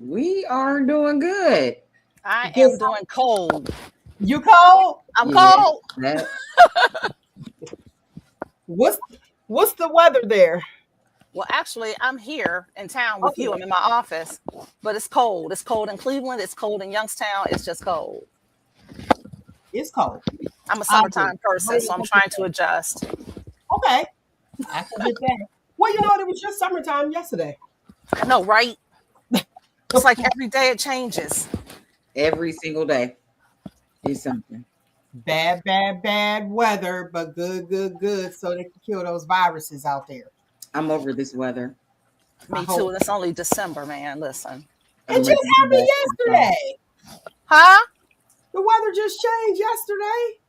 We are doing good. I Good. am doing cold. You cold? I'm Yeah, cold. that What's what's the weather there? Well, actually, I'm here in town with you. Okay, I'm in my office, but it's cold. It's cold in Cleveland. It's cold in Youngstown. It's just cold. it's cold. I'm a I agree. summertime person, so I'm trying to 100%. adjust. Okay, I can get that. Well, you know what? It was just summertime yesterday. I know, right? It's like every day it changes. every single day is something. Bad, bad, bad weather, but good, good, good. So they can kill those viruses out there. I'm over this weather. I Me too. hope. And it's only December, man. Listen. It I'm ready just to go happened back to the fall. yesterday. Huh? The weather just changed yesterday.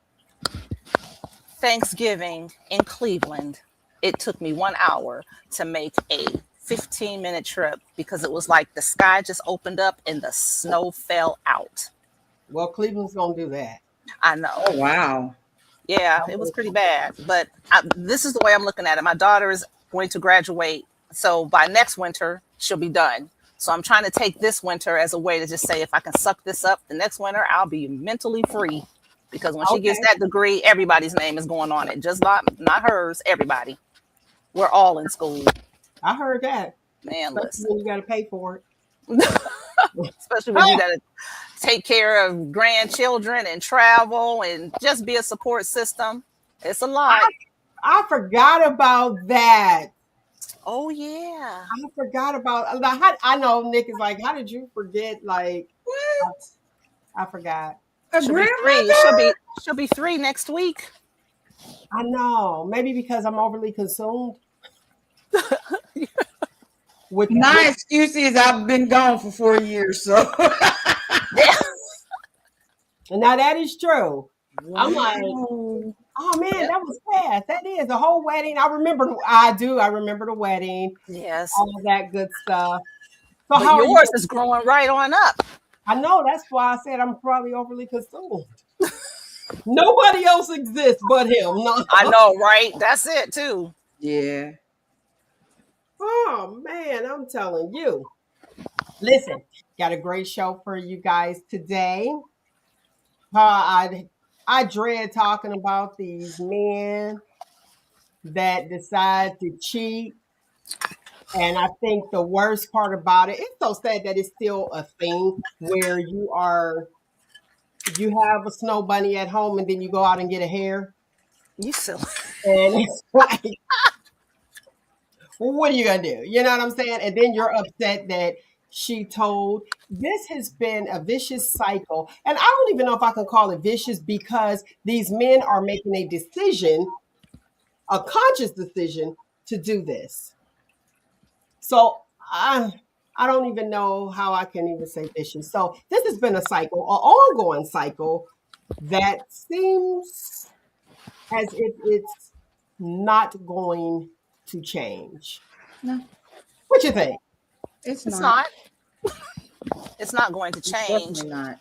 Thanksgiving in Cleveland, it took me 1 hour to make a 15-minute trip because it was like the sky just opened up and the snow fell out. Well, Cleveland's gonna do that. I know. Oh wow. Yeah, it was pretty bad. But this is the way I'm looking at it. My daughter is going to graduate. So by next winter, she'll be done. So I'm trying to take this winter as a way to just say, if I can suck this up the next winter, I'll be mentally free. Because when she gets Okay, that degree, everybody's name is going on it. Just not hers, everybody. We're all in school. I heard that. Man, Especially listen. when you got to pay for it. Especially when you got to take care of grandchildren and travel and just be a support system. It's a lot. I forgot about that. Oh, yeah. I forgot about. Like, I know Nick is like, how did you forget? Like, What? I forgot. A She'll be three. She'll grandmother? be she'll be three next week. I know. Maybe because I'm overly consumed My with excuse is I've been gone for 4 years, so Yeah. and now that is true. I'm like, wow. oh man, Yep. that was fast. That is a whole wedding. I remember. I do. I remember the wedding. Yes. All of that good stuff. So But how are yours you? is growing right on up. I know. That's why I said I'm probably overly consumed. Nobody else exists but him. No. I know, right? That's it too. Yeah. Oh man, I'm telling you. Listen, got a great show for you guys today. I dread talking about these men that decide to cheat. And I think the worst part about it, it's so sad that it's still a thing where you have a snow bunny at home and then you go out and get a hair. You silly. And it's like, well, what are you gonna do? You know what I'm saying? And then you're upset that she told. This has been a vicious cycle. And I don't even know if I can call it vicious because these men are making a decision, a conscious decision to do this. So I don't even know how I can even say vicious. So this has been a cycle, an ongoing cycle that seems as if it's not going to change. No, What you think? it's It's not. not. It's not going to It's change definitely not.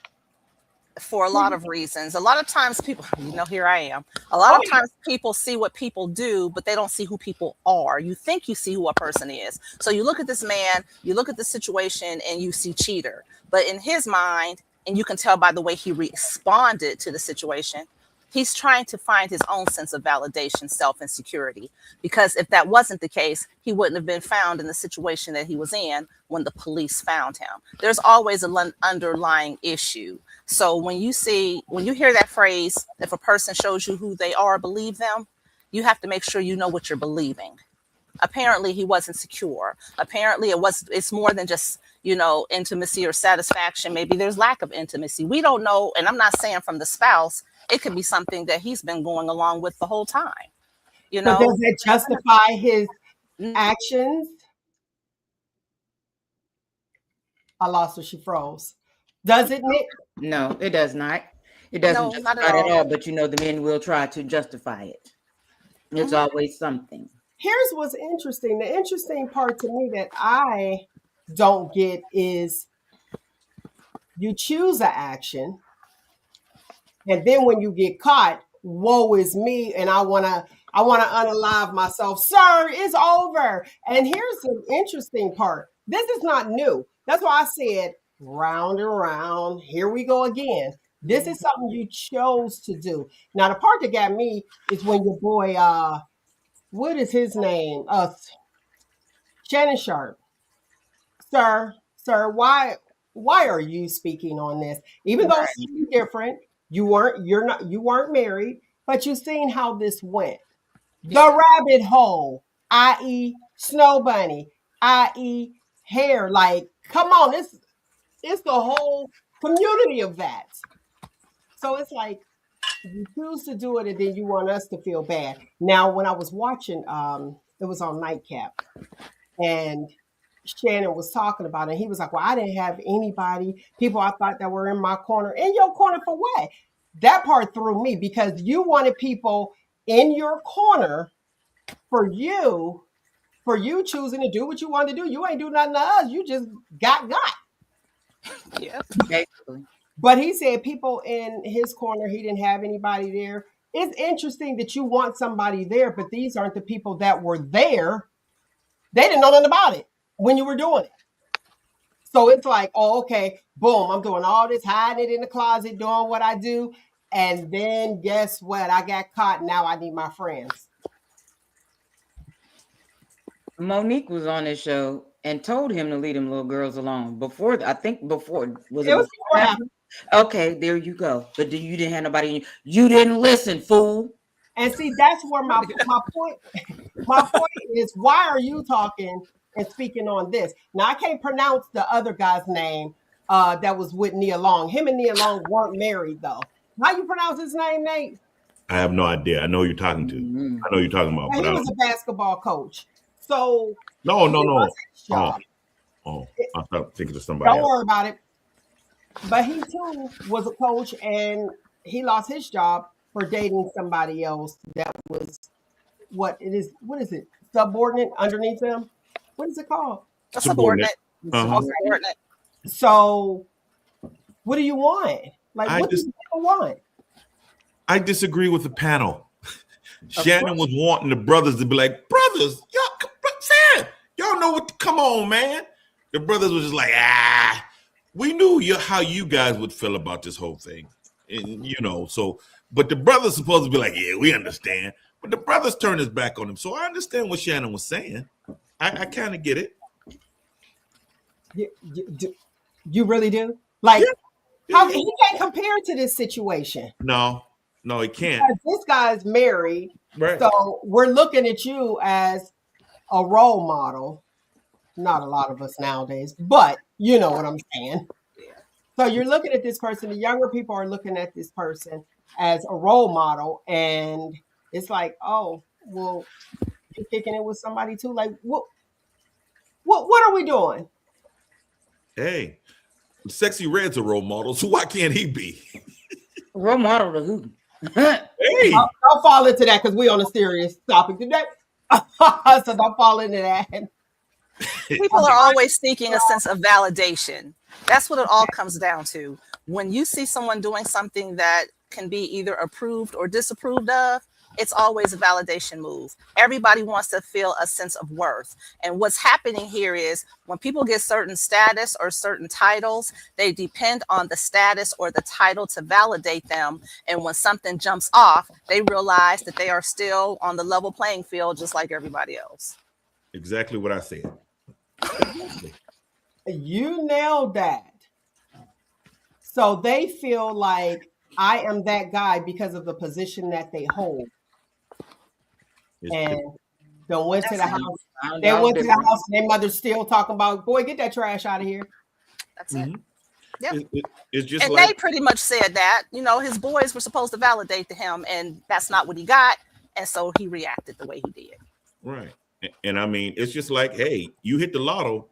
for a lot of reasons. A lot of times people, here I am. A lot of times people see what people do, but they don't see who people are. You think you see who a person is. So you look at this man, you look at the situation, and you see cheater. But in his mind, and you can tell by the way he responded to the situation, he's trying to find his own sense of validation, self, and security. Because if that wasn't the case, he wouldn't have been found in the situation that he was in when the police found him. There's always an underlying issue. So when you hear that phrase, if a person shows you who they are, believe them, you have to make sure you know what you're believing. Apparently he wasn't secure. Apparently it's more than just, intimacy or satisfaction. Maybe there's lack of intimacy. We don't know. And I'm not saying from the spouse, it could be something that he's been going along with the whole time, you But know? does that justify his actions? I lost her. She froze. Does it, Nick? No, it does not. It doesn't No, not at justify it at all. all, but the men will try to justify it. It's Mhm. always something. Here's what's interesting. The interesting part to me that I don't get is you choose an action, and then when you get caught, woe is me, and I wanna unalive myself. Sir, it's over. And here's the interesting part. This is not new. That's why I said round and round. Here we go again. This is something you chose to do. Now the part that got me is when your boy, what is his name? Shannon Sharp, sir, why are you speaking on this? Even though it's slightly different, you weren't married, but you've seen how this went. The rabbit hole, i.e., Snow Bunny, i.e., hair. Like, come on, it's the whole community of that. So it's like you choose to do it, and then you want us to feel bad. Now, when I was watching, it was on Nightcap, and Shannon was talking about it. And he was like, "Well, I didn't have anybody, people I thought that were in my corner. In your corner for what?" That part threw me because you wanted people in your corner for you choosing to do what you want to do. You ain't do nothing to us. You just got. Yeah. Basically. But he said people in his corner, he didn't have anybody there. It's interesting that you want somebody there, but these aren't the people that were there. They didn't know nothing about it when you were doing it. So it's like, oh, okay, boom, I'm doing all this, hiding it in the closet, doing what I do. And then guess what? I got caught. Now I need my friends. Monique was on this show and told him to leave them little girls alone. Before was it It was before before that? happened. Okay, there you go. But you didn't have nobody. You didn't listen, fool. And see, that's where my point is, why are you talking and speaking on this? Now I can't pronounce the other guy's name that was with Nia Long. Him and Nia Long weren't married though. How you pronounce his name, Nate? I have no idea. I know who you're talking to. Mhm. I know who you're talking about. And But he I was don't. a basketball coach. So No. he lost his Oh, job. I thought thinking of somebody Don't else. worry about it. But he too was a coach and he lost his job for dating somebody else that was what is it? Subordinate underneath him? What is it called? A Subordinate. subordinate. Uh-huh. A subordinate. So what do you want? Like I what do just- you want? I disagree with the panel. Shannon was wanting the brothers to be like, brothers, y'all know what? Come on, man. The brothers was just like, we knew how you guys would feel about this whole thing, and so. But the brothers supposed to be like, yeah, we understand. But the brothers turned his back on him, so I understand what Shannon was saying. I kind of get it. You really do? Like Yeah. how he can't compare to this situation. No, he can't. Because this guy's married. Right. So we're looking at you as a role model. Not a lot of us nowadays, but you know what I'm saying. So you're looking at this person. The younger people are looking at this person as a role model, and it's like, oh, well, you're kicking it with somebody too. Like, what are we doing? Hey, Sexy Red's a role model, so why can't he be? Role model to who? Hey, I'll fall into that because we're on a serious topic today. So don't fall into that. People are always seeking a sense of validation. That's what it all comes down to. When you see someone doing something that can be either approved or disapproved of, it's always a validation move. Everybody wants to feel a sense of worth. And what's happening here is when people get certain status or certain titles, they depend on the status or the title to validate them. And when something jumps off, they realize that they are still on the level playing field, just like everybody else. exactly what I said. You nailed that. So they feel like I am that guy because of the position that they hold. And they went to the house. They went to the house and their mother's still talking about, boy, get that trash out of here. That's it. Yep. It's just And like they pretty much said that, his boys were supposed to validate to him, and that's not what he got. And so he reacted the way he did. right. And I mean, it's just like, hey, you hit the lotto,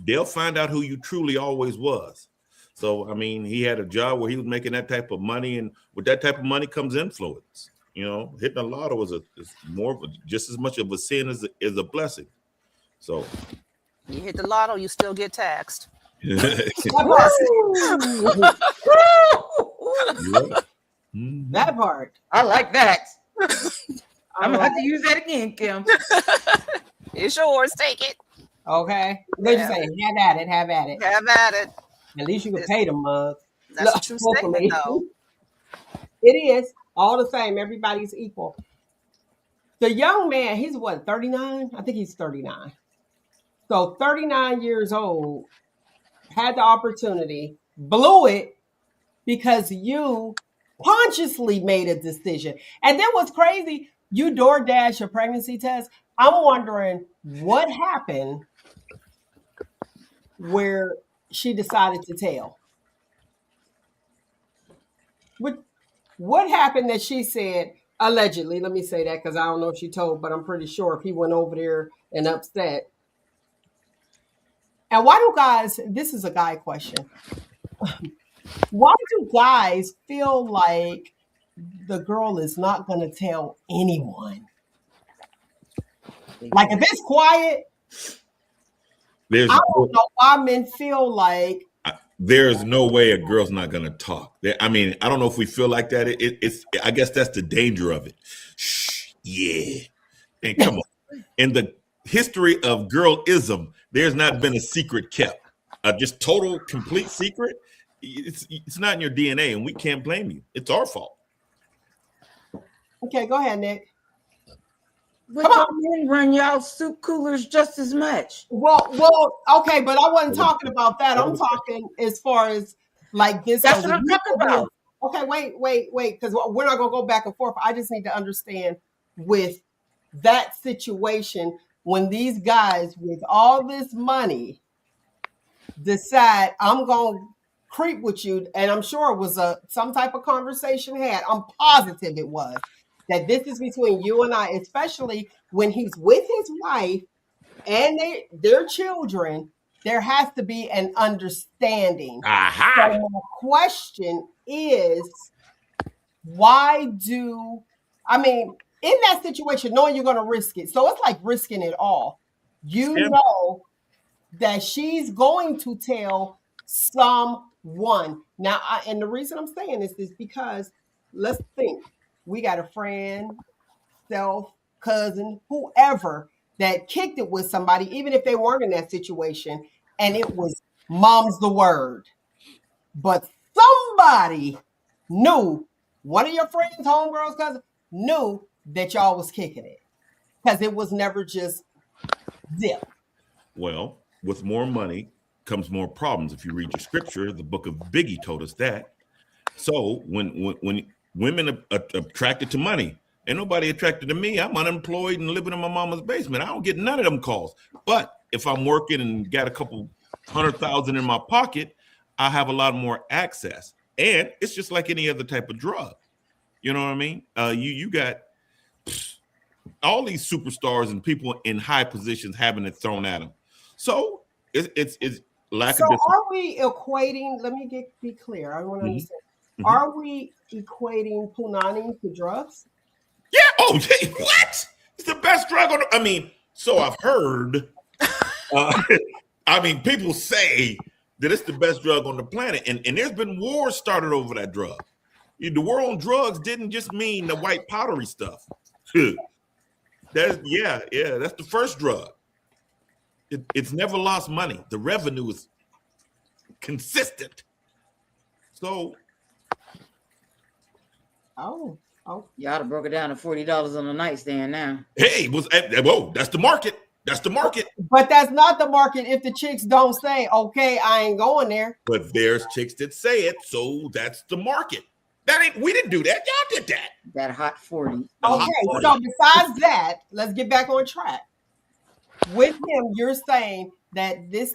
they'll find out who you truly always was. So, I mean, he had a job where he was making that type of money, and with that type of money comes influence. Hitting the lotto is more of just as much of a sin as a blessing. So, You hit the lotto, you still get taxed. you're right. Mhm. That part. I like that. I'm gonna have to use that again, Kim. It's yours, take it. Okay. What you Yeah. say? Have at it. Have at it. Have at it. At least you can It's, pay them mugs. that's a Look, true statement, hopefully. though. It is all the same. Everybody's equal. The young man, he's what, 39? I think he's 39. So 39 years old, had the opportunity, blew it because you consciously made a decision. And then what's crazy, you DoorDash a pregnancy test. I'm wondering what happened where she decided to tell. What happened that she said, allegedly, let me say that because I don't know if she told, but I'm pretty sure if he went over there and upset. And why do guys, this is a guy question, why do guys feel like the girl is not going to tell anyone? Like if it's quiet, There's I don't know why men feel like there's no way a girl's not gonna talk. I mean, I don't know if we feel like that. It's I guess that's the danger of it. Shh, yeah. And come on. In the history of girlism, there's not been a secret kept. Just total, complete secret. It's not in your DNA, and we can't blame you. It's our fault. okay, go ahead, Nick. But Come on. men run y'all soup coolers just as much. Well, okay, but I wasn't talking about that. I'm talking as far as like this. That's what I'm talking about. Okay, wait, because we're not gonna go back and forth. I just need to understand with that situation when these guys with all this money decide I'm gonna creep with you, and I'm sure it was some type of conversation had. I'm positive it was. That this is between you and I, especially when he's with his wife and their children, there has to be an understanding. Aha! So my question is, why in that situation, knowing you're going to risk it, so it's like risking it all. You know that she's going to tell someone. Now, and the reason I'm saying this is because let's think. We got a friend, self, cousin, whoever that kicked it with somebody, even if they weren't in that situation, and it was mom's the word. But somebody knew, one of your friends, homegirls, cousin, knew that y'all was kicking it. Because it was never just zip. Well, with more money comes more problems. If you read your scripture, the book of Biggie told us that. So when women are attracted to money. Ain't nobody attracted to me. I'm unemployed and living in my mama's basement. I don't get none of them calls. But if I'm working and got a couple 100,000 in my pocket, I have a lot more access. And it's just like any other type of drug. You know what I mean? You got all these superstars and people in high positions having it thrown at them. So it's lack of. So are we equating? Let me be clear. I want to understand. Are we equating punani to drugs? Yeah. Oh, yeah. What? It's the best drug on. So I've heard. People say that it's the best drug on the planet, and there's been wars started over that drug. The war on drugs didn't just mean the white powdery stuff. That's the first drug. It's never lost money. The revenue is consistent. So. Oh. Y'all have broke it down to $40 on the nightstand now. Hey, that's the market. That's the market. But that's not the market if the chicks don't say, okay, I ain't going there. But there's chicks that say it, so that's the market. We didn't do that. Y'all did that. That hot 40. Okay, so besides that, let's get back on track. With him, you're saying that this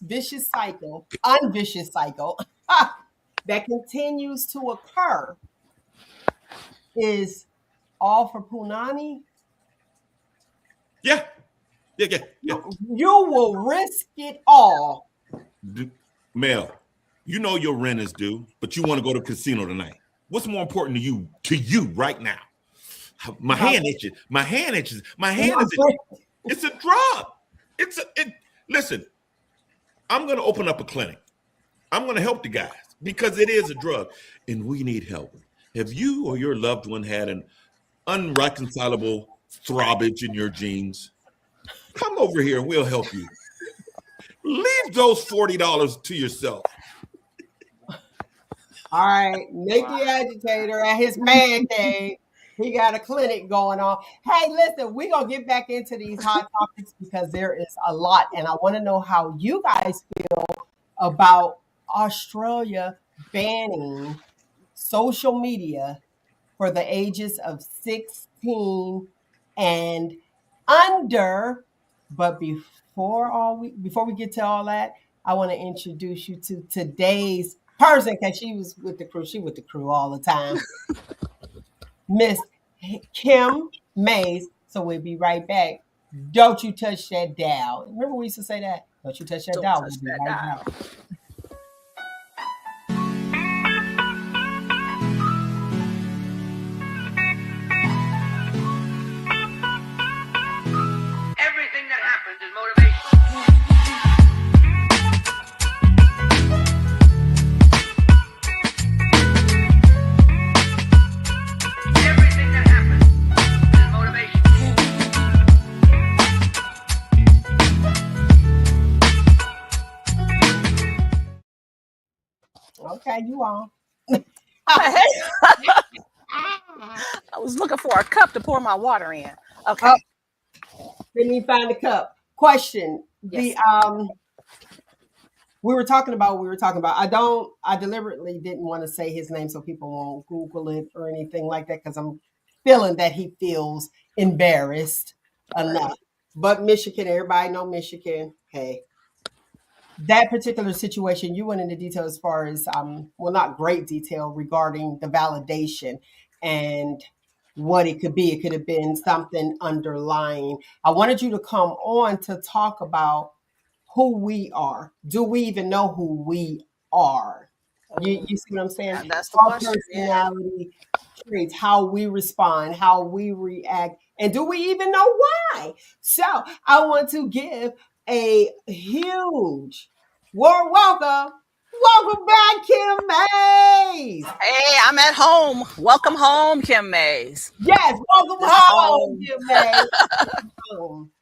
vicious cycle, unvicious cycle, that continues to occur is all for punani? Yeah. You will risk it all. Mel, you know your rent is due, but you want to go to the casino tonight. What's more important to you right now? My hand itches. It's a drug. Listen, I'm going to open up a clinic. I'm going to help the guys because it is a drug and we need help. Have you or your loved one had an unreconcilable throbbage in your jeans? Come over here and we'll help you. Leave those $40 to yourself. All right, Nyk the Agitator at his man cave. He got a clinic going on. Hey, listen, we're going to get back into these hot topics because there is a lot. And I want to know how you guys feel about Australia banning social media for the ages of 16 and under. But before we get to all that, I want to introduce you to today's person, because she was with the crew. She with the crew all the time. Miss Kim Mays. So we'll be right back. Don't you touch that dial. Remember we used to say that? Don't you touch that dial. We'll be right back. Everything that happens is motivation. Everything that happens is motivation. Okay, you on. I was looking for a cup to pour my water in. Okay. Let me find the cup. Question. Yes. We were talking about. I deliberately didn't want to say his name so people won't Google it or anything like that, because I'm feeling that he feels embarrassed enough. But Michigan, everybody know Michigan. Hey, that particular situation, you went into detail as far as well, not great detail regarding the validation and what it could be. It could have been something underlying. I wanted you to come on to talk about who we are. Do we even know who we are? You see what I'm saying? Yeah, that's the Our question. personality traits, how we respond, how we react, and do we even know why? So I want to give a huge warm welcome. Welcome back, Kim Mays. Hey, I'm at home. Welcome home, Kim Mays. Yes, welcome This is home, home. Kim Mays. Welcome home.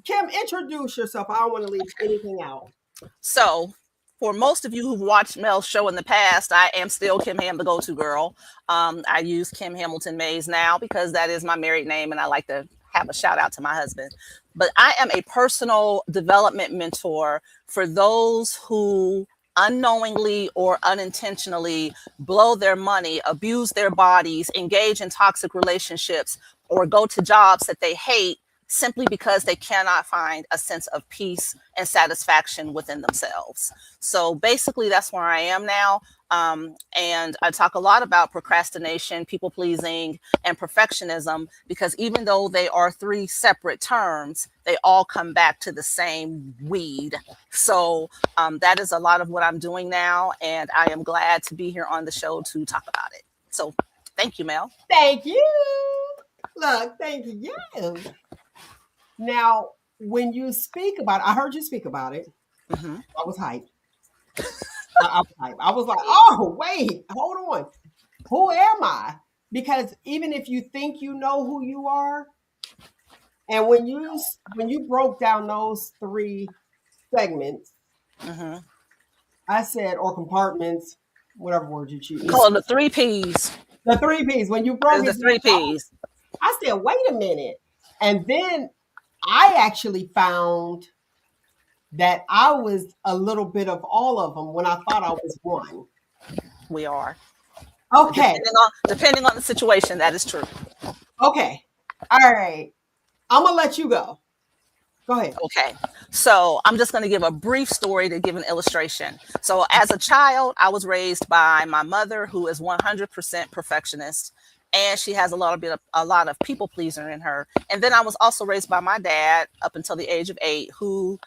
Kim, introduce yourself. I don't want to leave anything out. So, for most of you who've watched Mel's show in the past, I am still Kim Ham, the go-to girl. I use Kim Hamilton Mays now because that is my married name, and I like to have a shout out to my husband. But I am a personal development mentor for those who unknowingly or unintentionally blow their money, abuse their bodies, engage in toxic relationships, or go to jobs that they hate simply because they cannot find a sense of peace and satisfaction within themselves. So basically, that's where I am now. And I talk a lot about procrastination, people pleasing, and perfectionism, because even though they are three separate terms, they all come back to the same weed. So that is a lot of what I'm doing now. And I am glad to be here on the show to talk about it. So thank you, Mel. Thank you. Look, thank you. Now, when you speak about it, I heard you speak about it. Mm-hmm. I was hyped. I was hyped. I was like, oh, wait, hold on. Who am I? Because even if you think you know who you are, and when you broke down those three segments, Mm-hmm. I said, or compartments, whatever word you choose. Call it the 3 Ps. The 3 Ps. When you broke There's the 3 Ps. I said, wait a minute. And then I actually found that I was a little bit of all of them when I thought I was one. We are. Okay. Depending on the situation, that is true. Okay. All right. I'm going to let you go. Go ahead. Okay. So I'm just going to give a brief story to give an illustration. So as a child, I was raised by my mother, who is 100% perfectionist. And she has a lot of people pleaser in her. And then I was also raised by my dad up until the age of 8, who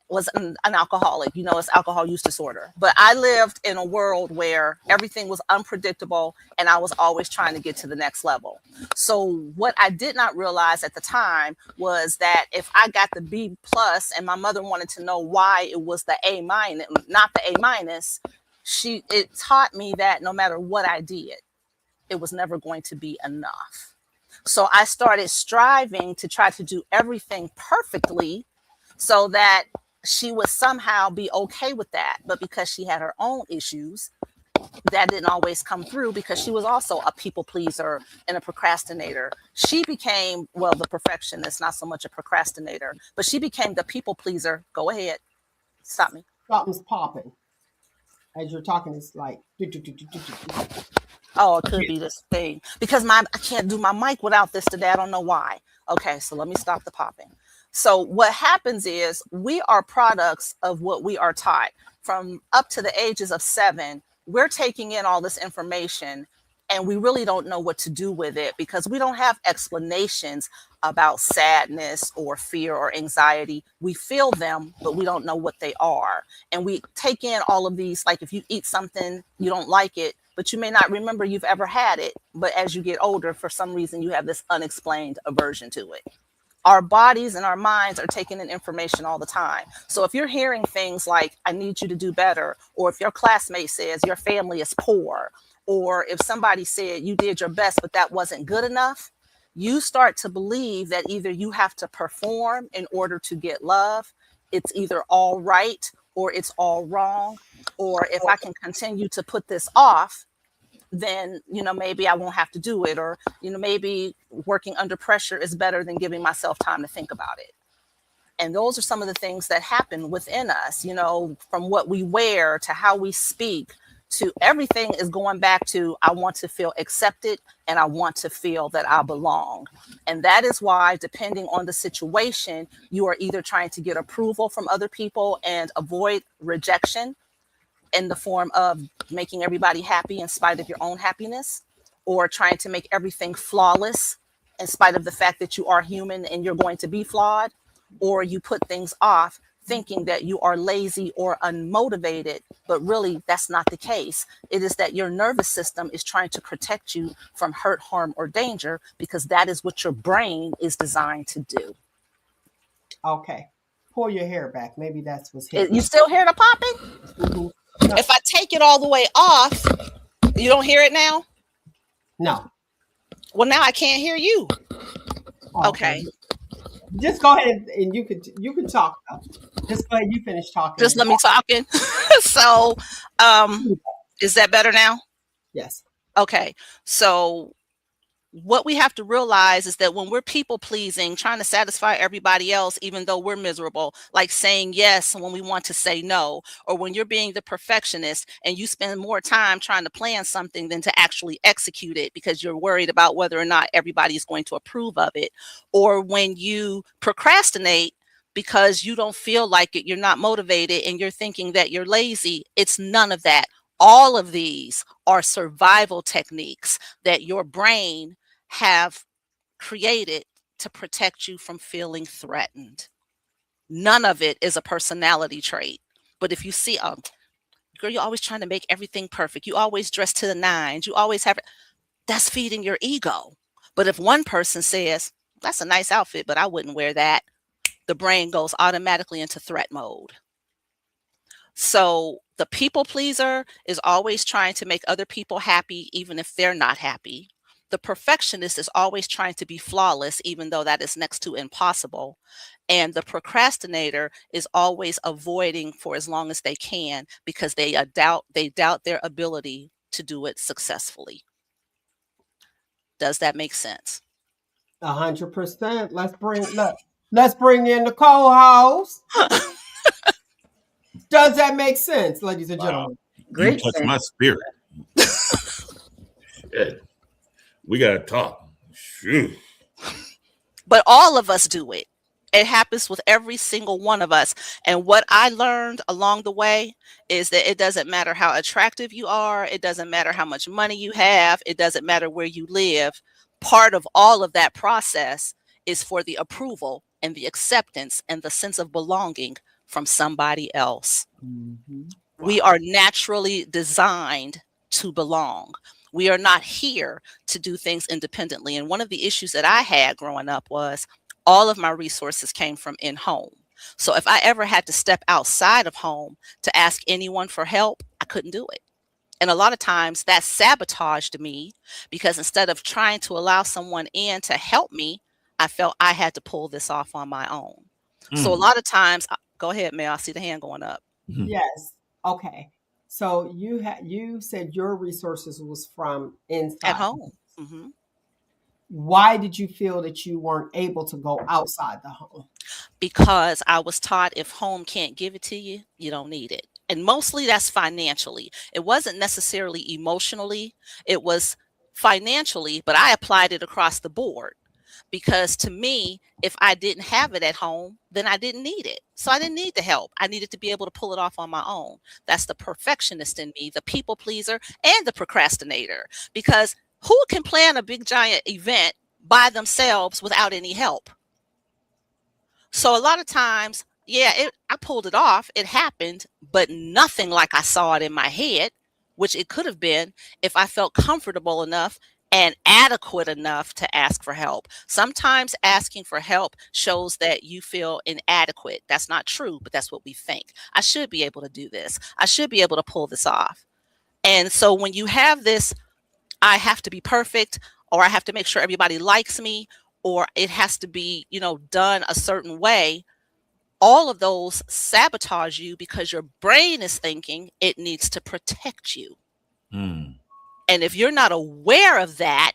was an alcoholic. You know, it's alcohol use disorder. But I lived in a world where everything was unpredictable and I was always trying to get to the next level. So what I did not realize at the time was that if I got the B plus and my mother wanted to know why it was the A minus, not the A minus, it taught me that no matter what I did, it was never going to be enough. So I started striving to try to do everything perfectly so that she would somehow be okay with that. But because she had her own issues, that didn't always come through because she was also a people pleaser and a procrastinator. She became, well, the perfectionist, not so much a procrastinator, but she became the people pleaser. Go ahead. Stop me. Something's popping as you're talking. It's like Oh, it could be this thing because I can't do my mic without this today. I don't know why. Okay, so let me stop the popping. So what happens is we are products of what we are taught from up to the ages of 7. We're taking in all this information and we really don't know what to do with it because we don't have explanations about sadness or fear or anxiety. We feel them, but we don't know what they are. And we take in all of these, like if you eat something, you don't like it, but you may not remember you've ever had it. But as you get older, for some reason, you have this unexplained aversion to it. Our bodies and our minds are taking in information all the time. So if you're hearing things like, I need you to do better, or if your classmate says your family is poor, or if somebody said you did your best, but that wasn't good enough, you start to believe that either you have to perform in order to get love, it's either all right or it's all wrong, or if I can continue to put this off, then maybe I won't have to do it, or maybe working under pressure is better than giving myself time to think about it. And those are some of the things that happen within us, from what we wear to how we speak to everything is going back to I want to feel accepted and I want to feel that I belong. And that is why, depending on the situation, you are either trying to get approval from other people and avoid rejection in the form of making everybody happy in spite of your own happiness, or trying to make everything flawless in spite of the fact that you are human and you're going to be flawed, or you put things off thinking that you are lazy or unmotivated, but really that's not the case. It is that your nervous system is trying to protect you from hurt, harm, or danger because that is what your brain is designed to do. okay. Pull your hair back. Maybe that's what's hitting. You still hear the popping? Mhm. No. If I take it all the way off, you don't hear it now? No. Well, now I can't hear you. Okay. Just go ahead and you can talk. Just go ahead. You finish talking. Just let me talking. So, is that better now? Yes. Okay. So what we have to realize is that when we're people pleasing, trying to satisfy everybody else, even though we're miserable, like saying yes when we want to say no, or when you're being the perfectionist and you spend more time trying to plan something than to actually execute it because you're worried about whether or not everybody is going to approve of it, or when you procrastinate because you don't feel like it, you're not motivated, and you're thinking that you're lazy. It's none of that. All of these are survival techniques that your brain have created to protect you from feeling threatened. None of it is a personality trait. But if you see, girl, you're always trying to make everything perfect. You always dress to the nines. You always have, that's feeding your ego. But if one person says, that's a nice outfit, but I wouldn't wear that, the brain goes automatically into threat mode. So the people pleaser is always trying to make other people happy, even if they're not happy. The perfectionist is always trying to be flawless, even though that is next to impossible. And the procrastinator is always avoiding for as long as they can because they doubt their ability to do it successfully. Does that make sense? 100%. Let's bring in the co-host. Does that make sense, ladies and gentlemen? Great You touch sense. my spirit. Shit. We gotta talk. Shoot. But all of us do it. It happens with every single one of us. And what I learned along the way is that it doesn't matter how attractive you are. It doesn't matter how much money you have. It doesn't matter where you live. Part of all of that process is for the approval and the acceptance and the sense of belonging from somebody else. Mm-hmm. We are naturally designed to belong. We are not here to do things independently. And one of the issues that I had growing up was all of my resources came from in home. So if I ever had to step outside of home to ask anyone for help, I couldn't do it. And a lot of times that sabotaged me because instead of trying to allow someone in to help me, I felt I had to pull this off on my own. So a lot of times, go ahead, Mel. I see the hand going up. Yes. Okay. So you said your resources was from At inside. home. Hmm. Why did you feel that you weren't able to go outside the home? Because I was taught if home can't give it to you, you don't need it. And mostly that's financially. It wasn't necessarily emotionally, it was financially, but I applied it across the board. Because to me, if I didn't have it at home, then I didn't need it. So I didn't need the help. I needed to be able to pull it off on my own. That's the perfectionist in me, the people pleaser, and the procrastinator. Because who can plan a big giant event by themselves without any help? So a lot of times, yeah, I pulled it off. It happened, but nothing like I saw it in my head, which it could have been if I felt comfortable enough and adequate enough to ask for help. Sometimes asking for help shows that you feel inadequate. That's not true, but that's what we think. I should be able to do this. I should be able to pull this off. And so when you have this, I have to be perfect, or I have to make sure everybody likes me, or it has to be, done a certain way, all of those sabotage you because your brain is thinking it needs to protect you. Mm. And if you're not aware of that,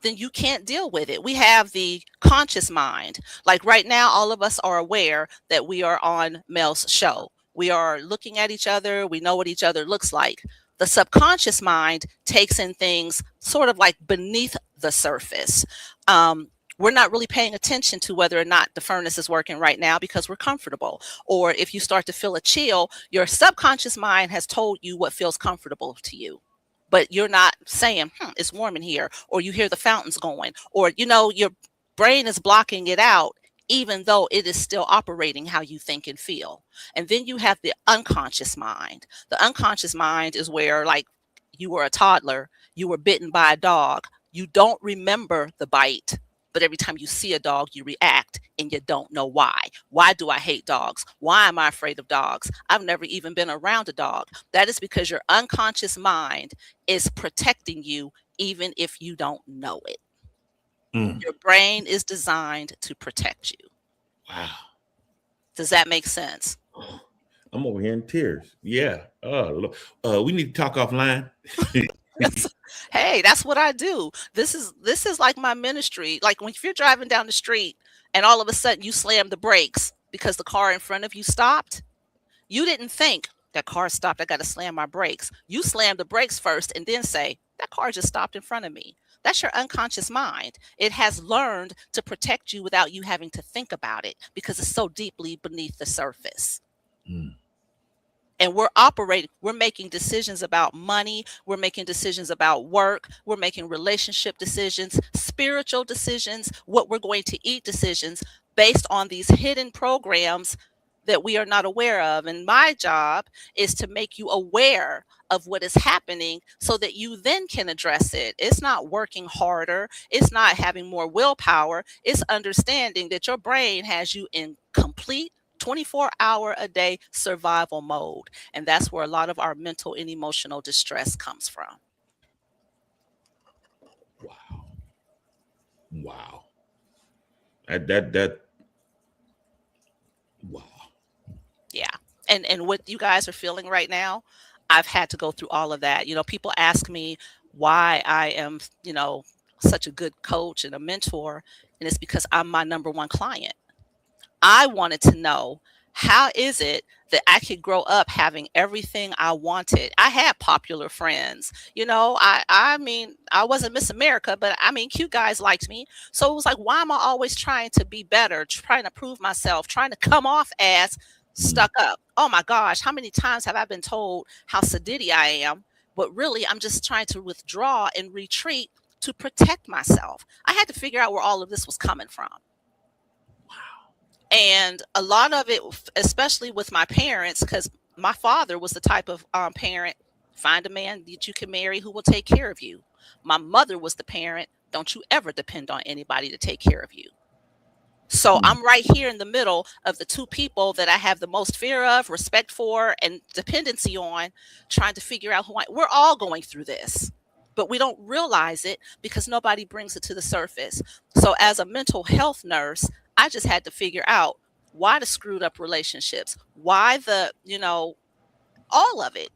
then you can't deal with it. We have the conscious mind. Like right now, all of us are aware that we are on Mel's show. We are looking at each other. We know what each other looks like. The subconscious mind takes in things sort of like beneath the surface. We're not really paying attention to whether or not the furnace is working right now because we're comfortable. Or if you start to feel a chill, your subconscious mind has told you what feels comfortable to you. But you're not saying, it's warm in here, or you hear the fountains going, or, your brain is blocking it out, even though it is still operating how you think and feel. And then you have the unconscious mind. The unconscious mind is where, like, you were a toddler, you were bitten by a dog, you don't remember the bite, but every time you see a dog, you react and you don't know why. Why do I hate dogs? Why am I afraid of dogs? I've never even been around a dog. That is because your unconscious mind is protecting you even if you don't know it. Mm. Your brain is designed to protect you. Wow. Does that make sense? I'm over here in tears. Yeah. Oh, we need to talk offline. Hey, that's what I do. This is like my ministry. Like if you're driving down the street and all of a sudden you slam the brakes because the car in front of you stopped, you didn't think that car stopped, I got to slam my brakes. You slam the brakes first and then say, that car just stopped in front of me. That's your unconscious mind. It has learned to protect you without you having to think about it because it's so deeply beneath the surface. Mm. And we're making decisions about money, we're making decisions about work, we're making relationship decisions, spiritual decisions, what we're going to eat decisions based on these hidden programs that we are not aware of. And my job is to make you aware of what is happening so that you then can address it. It's not working harder, it's not having more willpower, it's understanding that your brain has you in complete 24-hour a day survival mode. And that's where a lot of our mental and emotional distress comes from. Wow. Wow. That wow. Yeah. And what you guys are feeling right now, I've had to go through all of that. People ask me why I am, such a good coach and a mentor, and it's because I'm my number one client. I wanted to know, how is it that I could grow up having everything I wanted? I had popular friends. I mean, I wasn't Miss America, but I mean, cute guys liked me. So it was like, why am I always trying to be better, trying to prove myself, trying to come off as stuck up? Oh my gosh, how many times have I been told how sedity I am? But really, I'm just trying to withdraw and retreat to protect myself. I had to figure out where all of this was coming from. And a lot of it, especially with my parents, because my father was the type of parent, find a man that you can marry who will take care of you. My mother was the parent, don't you ever depend on anybody to take care of you. So I'm right here in the middle of the two people that I have the most fear of, respect for, and dependency on, trying to figure out we're all going through this, but we don't realize it because nobody brings it to the surface. So as a mental health nurse, I just had to figure out why the screwed up relationships, why all of it.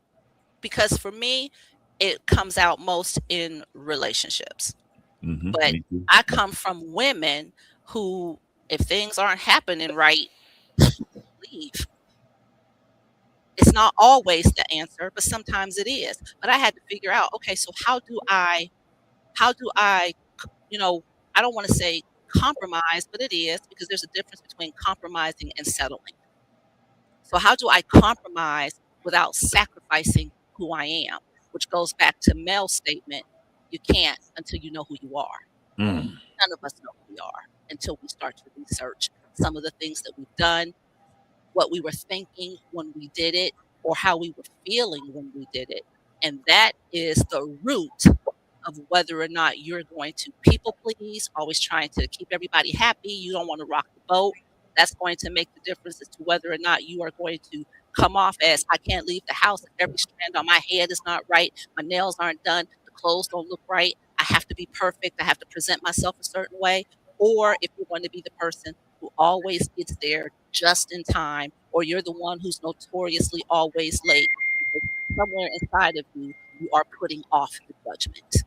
Because for me, it comes out most in relationships. But Me too. I come from women who, if things aren't happening right, leave. It's not always the answer, but sometimes it is. But I had to figure out, okay, so how do I, you know, I don't want to say compromise, but it is because there's a difference between compromising and settling. So how do I compromise without sacrificing who I am? Which goes back to Mel's statement, you can't until you know who you are. Mm. None of us know who we are until we start to research some of the things that we've done, what we were thinking when we did it, or how we were feeling when we did it. And that is the root of whether or not you're going to people please, always trying to keep everybody happy. You don't want to rock the boat. That's going to make the difference as to whether or not you are going to come off as I can't leave the house. Every strand on my head is not right. My nails aren't done. The clothes don't look right. I have to be perfect. I have to present myself a certain way. Or if you're going to be the person who always gets there just in time, or you're the one who's notoriously always late, because somewhere inside of you, you are putting off the judgment.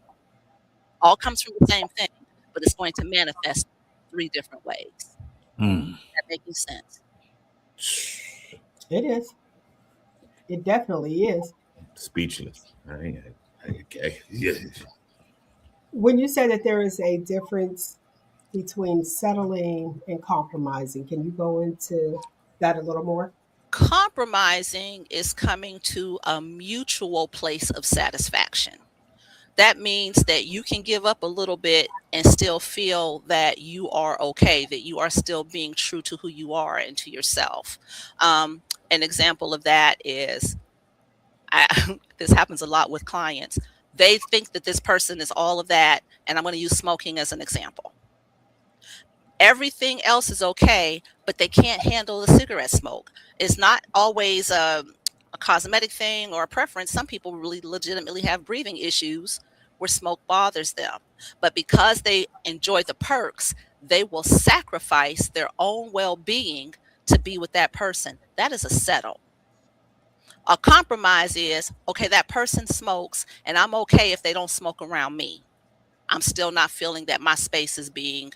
All comes from the same thing, but it's going to manifest three different ways. Mm. That making sense? It is. It definitely is. Speechless. Yeah. When you say that there is a difference between settling and compromising, can you go into that a little more? Compromising is coming to a mutual place of satisfaction. That means that you can give up a little bit and still feel that you are okay, that you are still being true to who you are and to yourself. An example of that is this happens a lot with clients. They think that this person is all of that, and I'm going to use smoking as an example. Everything else is okay, but they can't handle the cigarette smoke. It's not always a cosmetic thing or a preference. Some people really legitimately have breathing issues where smoke bothers them. But because they enjoy the perks, they will sacrifice their own well being to be with that person. That is a settle. A compromise is okay, that person smokes, and I'm okay if they don't smoke around me. I'm still not feeling that my space is being,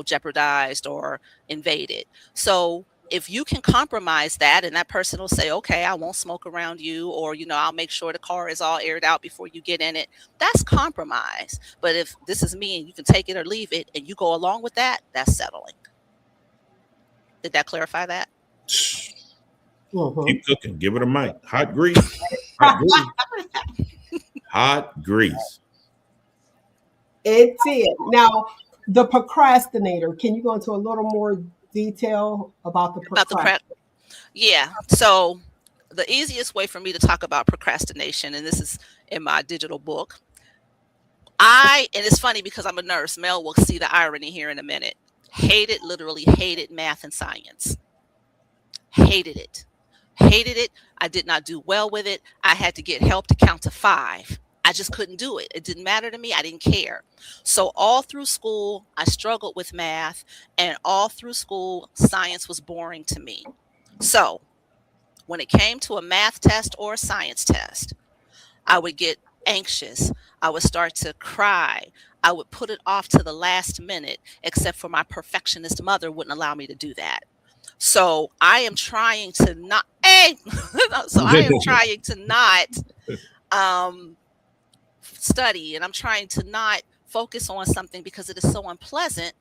jeopardized or invaded. So if you can compromise that and that person will say, okay, I won't smoke around you, or, I'll make sure the car is all aired out before you get in it, that's compromise. But if this is me and you can take it or leave it and you go along with that, that's settling. Did that clarify that? Keep cooking. Give it a mic. Hot grease. Hot grease. Hot grease. It did. Now, the procrastinator, can you go into a little more detail about the About the procrastinator? Yeah. So the easiest way for me to talk about procrastination, and this is in my digital book, and it's funny because I'm a nurse. Mel will see the irony here in a minute. Literally hated math and science. Hated it. Hated it. I did not do well with it. I had to get help to count to 5. I just couldn't do it. It didn't matter to me. I didn't care. So all through school, I struggled with math, and all through school, science was boring to me. So when it came to a math test or a science test, I would get anxious. I would start to cry. I would put it off to the last minute, except for my perfectionist mother wouldn't allow me to do that. So I am trying to not, so I am trying to not study, and I'm trying to not focus on something because it is so unpleasant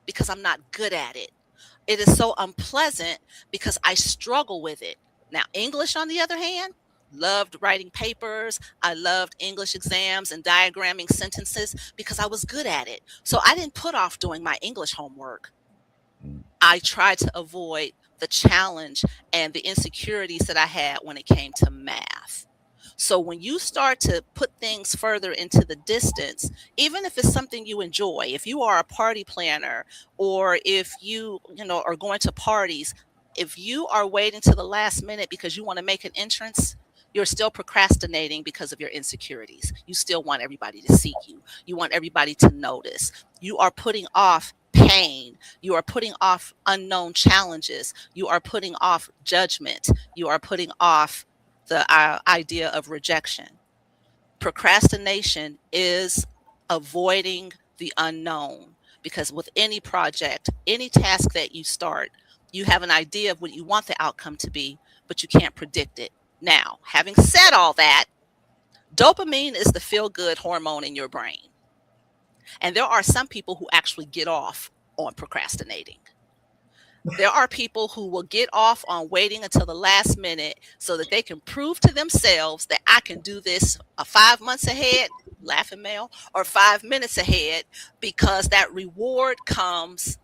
because I'm not good at it. It is so unpleasant because I struggle with it. Now, English, on the other hand, loved writing papers. I loved English exams and diagramming sentences because I was good at it. So I didn't put off doing my English homework. I tried to avoid the challenge and the insecurities that I had when it came to math. So when you start to put things further into the distance, even if it's something you enjoy, if you are a party planner, or if you know, are going to parties, if you are waiting to the last minute because you want to make an entrance, you're still procrastinating because of your insecurities. You still want everybody to see you. You want everybody to notice. You are putting off pain. You are putting off unknown challenges. You are putting off judgment. You are putting off the idea of rejection. Procrastination is avoiding the unknown, because with any project, any task that you start, you have an idea of what you want the outcome to be, but you can't predict it. Now, having said all that, dopamine is the feel good hormone in your brain. And there are some people who actually get off on procrastinating. There are people who will get off on waiting until the last minute so that they can prove to themselves that I can do this 5 months ahead, laughing male, or 5 minutes ahead, because that reward comes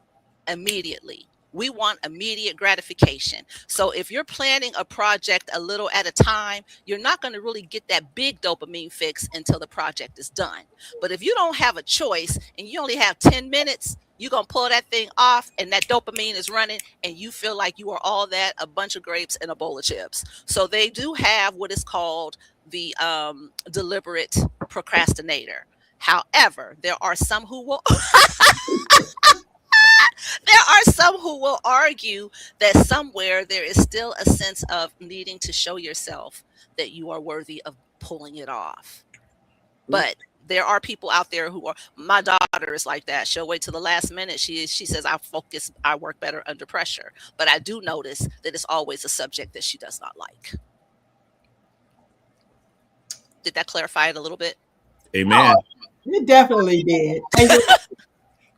immediately. We want immediate gratification. So if you're planning a project a little at a time, you're not going to really get that big dopamine fix until the project is done. But if you don't have a choice and you only have 10 minutes, you're going to pull that thing off and that dopamine is running and you feel like you are all that, a bunch of grapes and a bowl of chips. So they do have what is called the deliberate procrastinator. However, there are some who will there are some who will argue that somewhere there is still a sense of needing to show yourself that you are worthy of pulling it off. But there are people out there who are, my daughter is like that. She'll wait till the last minute. She says, I work better under pressure. But I do notice that it's always a subject that she does not like. Did that clarify it a little bit? Amen. It definitely did. And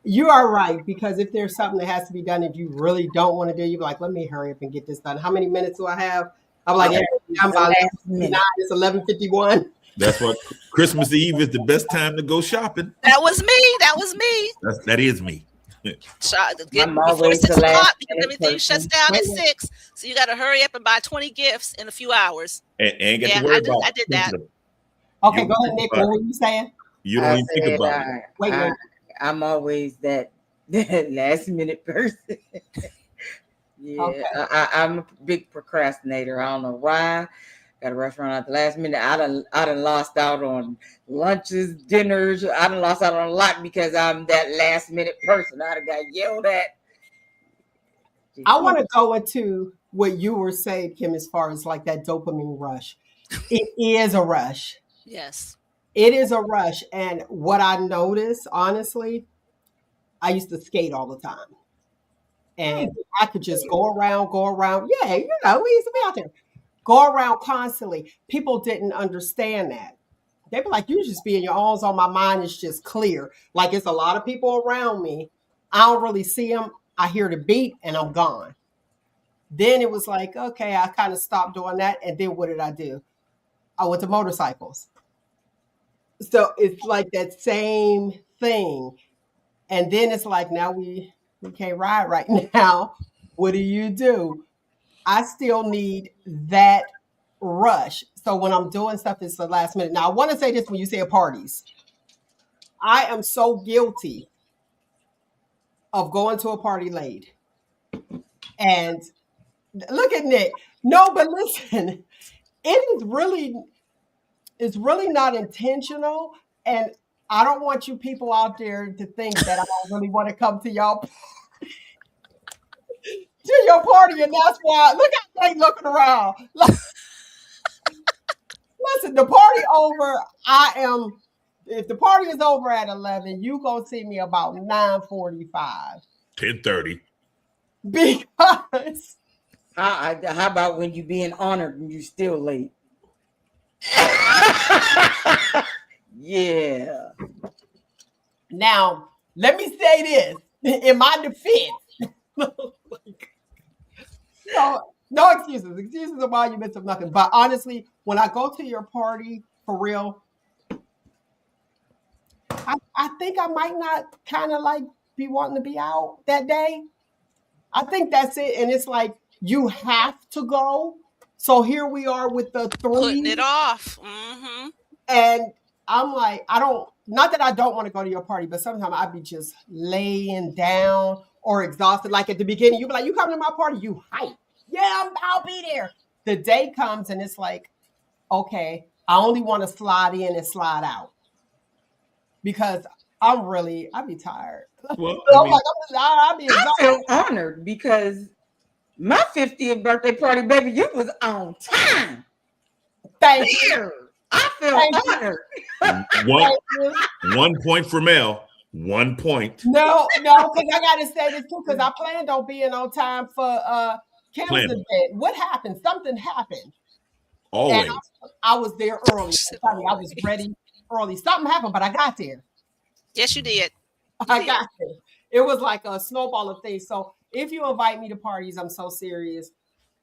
you are right, because if there's something that has to be done, if you really don't want to do it, you're like, let me hurry up and get this done. How many minutes do I have? I'm like, I'm by 11:59, it's 11:51. That's what Christmas Eve is the best time to go shopping. That was me. That was me. That is me. Before always 6 the last o'clock, because minute everything shuts down at 6. So you got to hurry up and buy 20 gifts in a few hours. And ain't got Yeah, to worry I did- about I did that. Okay, You go ahead, don't Nick. think What were you saying? You don't I even think said, about it. Wait, wait. I'm always that last minute person. Yeah, Okay. I'm a big procrastinator. I don't know why. Got a restaurant at the last minute. I done lost out on lunches, dinners. I done lost out on a lot because I'm that last minute person. I done got yelled at. I want to go into what you were saying, Kim, as far as like that dopamine rush. It is a rush. Yes. It is a rush. And what I noticed, honestly, I used to skate all the time. And I could just go around. Yeah, we used to be out there. Go around constantly. People didn't understand that. They be like, you just be in your own zone. My mind is just clear. Like, it's a lot of people around me. I don't really see them. I hear the beat and I'm gone. Then it was like, okay, I kind of stopped doing that. And then what did I do? I went to motorcycles. So it's like that same thing. And then it's like, now we can't ride right now. What do? I still need that rush. So when I'm doing stuff, it's the last minute. Now, I want to say this when you say parties. I am so guilty of going to a party late. And look at Nick. No, but listen, it's really not intentional. And I don't want you people out there to think that I don't really want to come to y'all to your party, and that's why. Look how they looking around. Listen, the party over. If the party is over at 11, you gonna see me about 9:45. 10:30. Because How about when you being honored and you still late? Yeah. now let me say this in my defense. No excuses. Excuses are monuments of nothing. But honestly, when I go to your party, for real, I think I might not kind of like be wanting to be out that day. I think that's it. And it's like, you have to go. So here we are with the Putting it 3, off. Mm-hmm. and I'm like, I don't. Not that I don't want to go to your party, but sometimes I'd be just laying down or exhausted. Like at the beginning, you'd be like, "You come to my party, you hype? Yeah, I'll be there." The day comes, and it's like, okay, I only want to slide in and slide out because I'd be tired. Well, I So I'm mean, like, I'll be I exhausted. feel honored because my 50th birthday party, baby, you was on time. Thank you. There. I feel Thank you. honored. one Thank you. 1 point for Mel. 1 point. No, because I gotta say this too, because I planned on being on time for Kim's Plan event. What happened? Something happened. And always. I was there early. I was ready early. Something happened, but I got there. Yes, you did. I got there. It was like a snowball of things. So if you invite me to parties, I'm so serious.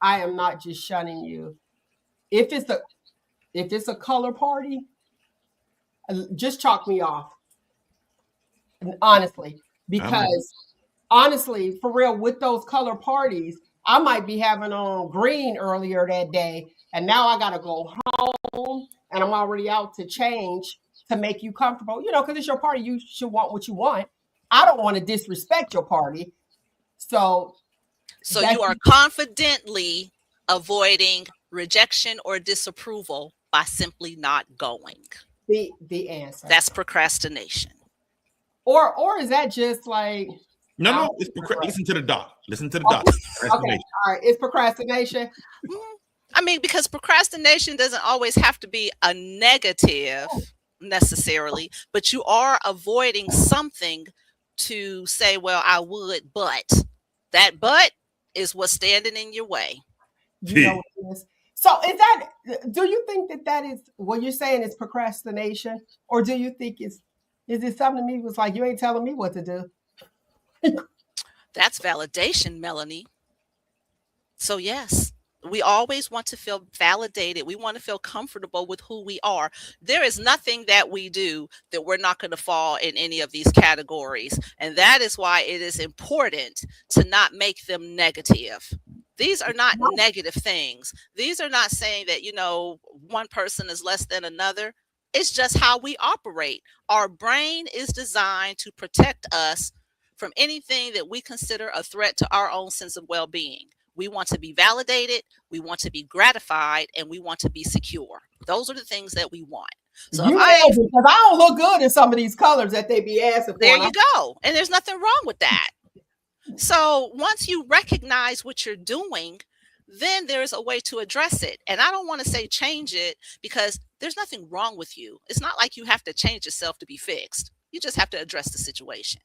I am not just shunning you. If it's a color party, just chalk me off. Honestly, because honestly, for real, with those color parties, I might be having on green earlier that day, and now I gotta go home, and I'm already out to change to make you comfortable. Because it's your party, you should want what you want. I don't want to disrespect your party, so So that's you are confidently avoiding rejection or disapproval by simply not going. the answer. That's procrastination. Or is that just like No, it's listen to the doc. Listen to the doc. okay? All right, it's procrastination. I mean, because procrastination doesn't always have to be a negative necessarily, but you are avoiding something to say, well, I would, but that but is what's standing in your way. You know what it is. So do you think that is what you're saying is procrastination? Or do you think is it something to me was like, you ain't telling me what to do? That's validation, Melanie. So yes, we always want to feel validated. We want to feel comfortable with who we are. There is nothing that we do that we're not going to fall in any of these categories. And that is why it is important to not make them negative. These are not negative things. These are not saying that, one person is less than another. It's just how we operate. Our brain is designed to protect us from anything that we consider a threat to our own sense of well-being. We want to be validated, we want to be gratified, and we want to be secure. Those are the things that we want. So because I don't look good in some of these colors that they be asking for. There you go. And there's nothing wrong with that. So once you recognize what you're doing, then there's a way to address it. And I don't want to say change it because there's nothing wrong with you. It's not like you have to change yourself to be fixed. You just have to address the situation.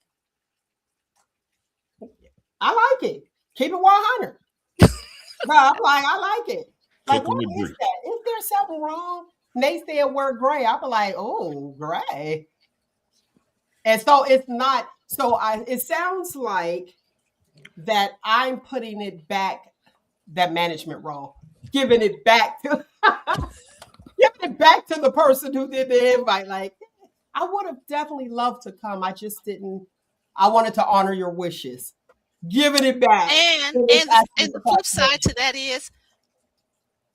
I like it. Keep it 100. No, I'm like, I like it. Like, what is that? Is there something wrong? Nate said word gray. I'll be like, oh, gray. And so it's not, it sounds like that I'm putting it back, that management role, giving it back to the person who did the invite. Like, I would have definitely loved to come. I just didn't. I wanted to honor your wishes. Giving it back. And the flip side to that is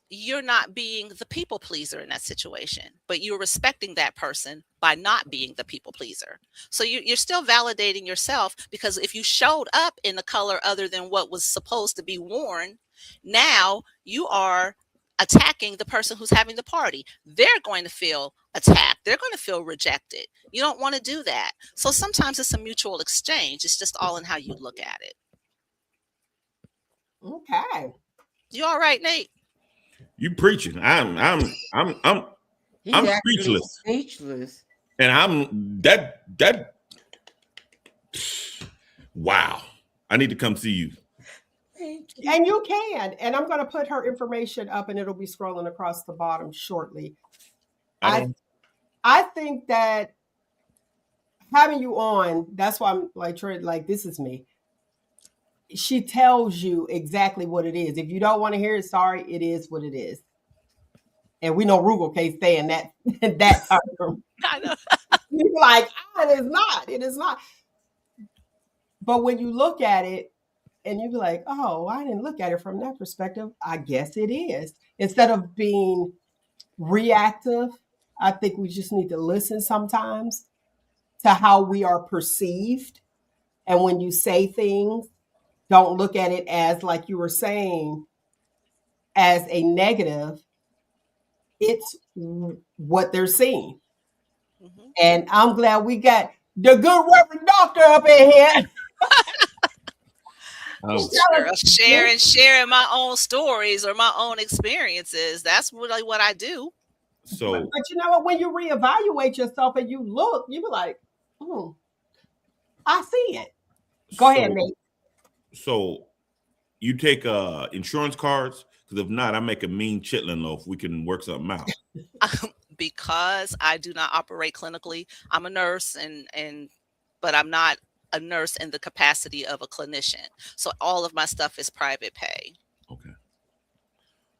you're not being the people pleaser in that situation, but you're respecting that person by not being the people pleaser. So you're still validating yourself, because if you showed up in a color other than what was supposed to be worn, now you are attacking the person who's having the party. They're going to feel attacked. They're going to feel rejected. You don't want to do that. So sometimes it's a mutual exchange. It's just all in how you look at it. Okay. You all right, Nate? You preaching. I'm speechless. Speechless. And I'm that wow. I need to come see you. And you can. And I'm going to put her information up, and it'll be scrolling across the bottom shortly. I think that having you on, that's why I'm like, this is me. She tells you exactly what it is. If you don't want to hear it, sorry, it is what it is. And we know Rugal can't stay in that term. I know. You're like, it is not. It is not. But when you look at it and you be like, oh, I didn't look at it from that perspective, I guess it is. instead of being reactive, I think we just need to listen sometimes to how we are perceived. And when you say things, don't look at it as, like you were saying, as a negative. It's what they're seeing. Mhm. And I'm glad we got the good Reverend Doctor up in here. Oh, Sure, sharing my own stories or my own experiences. That's what I do. so But you know what? When you reevaluate yourself and you look, you be like, hmm, I see it. Go ahead, so Nate. so you take insurance cards? Because if not, I make a mean chitlin loaf. We can work something out. Because I do not operate clinically. I'm a nurse and but I'm not a nurse in the capacity of a clinician. So all of my stuff is private pay. Okay.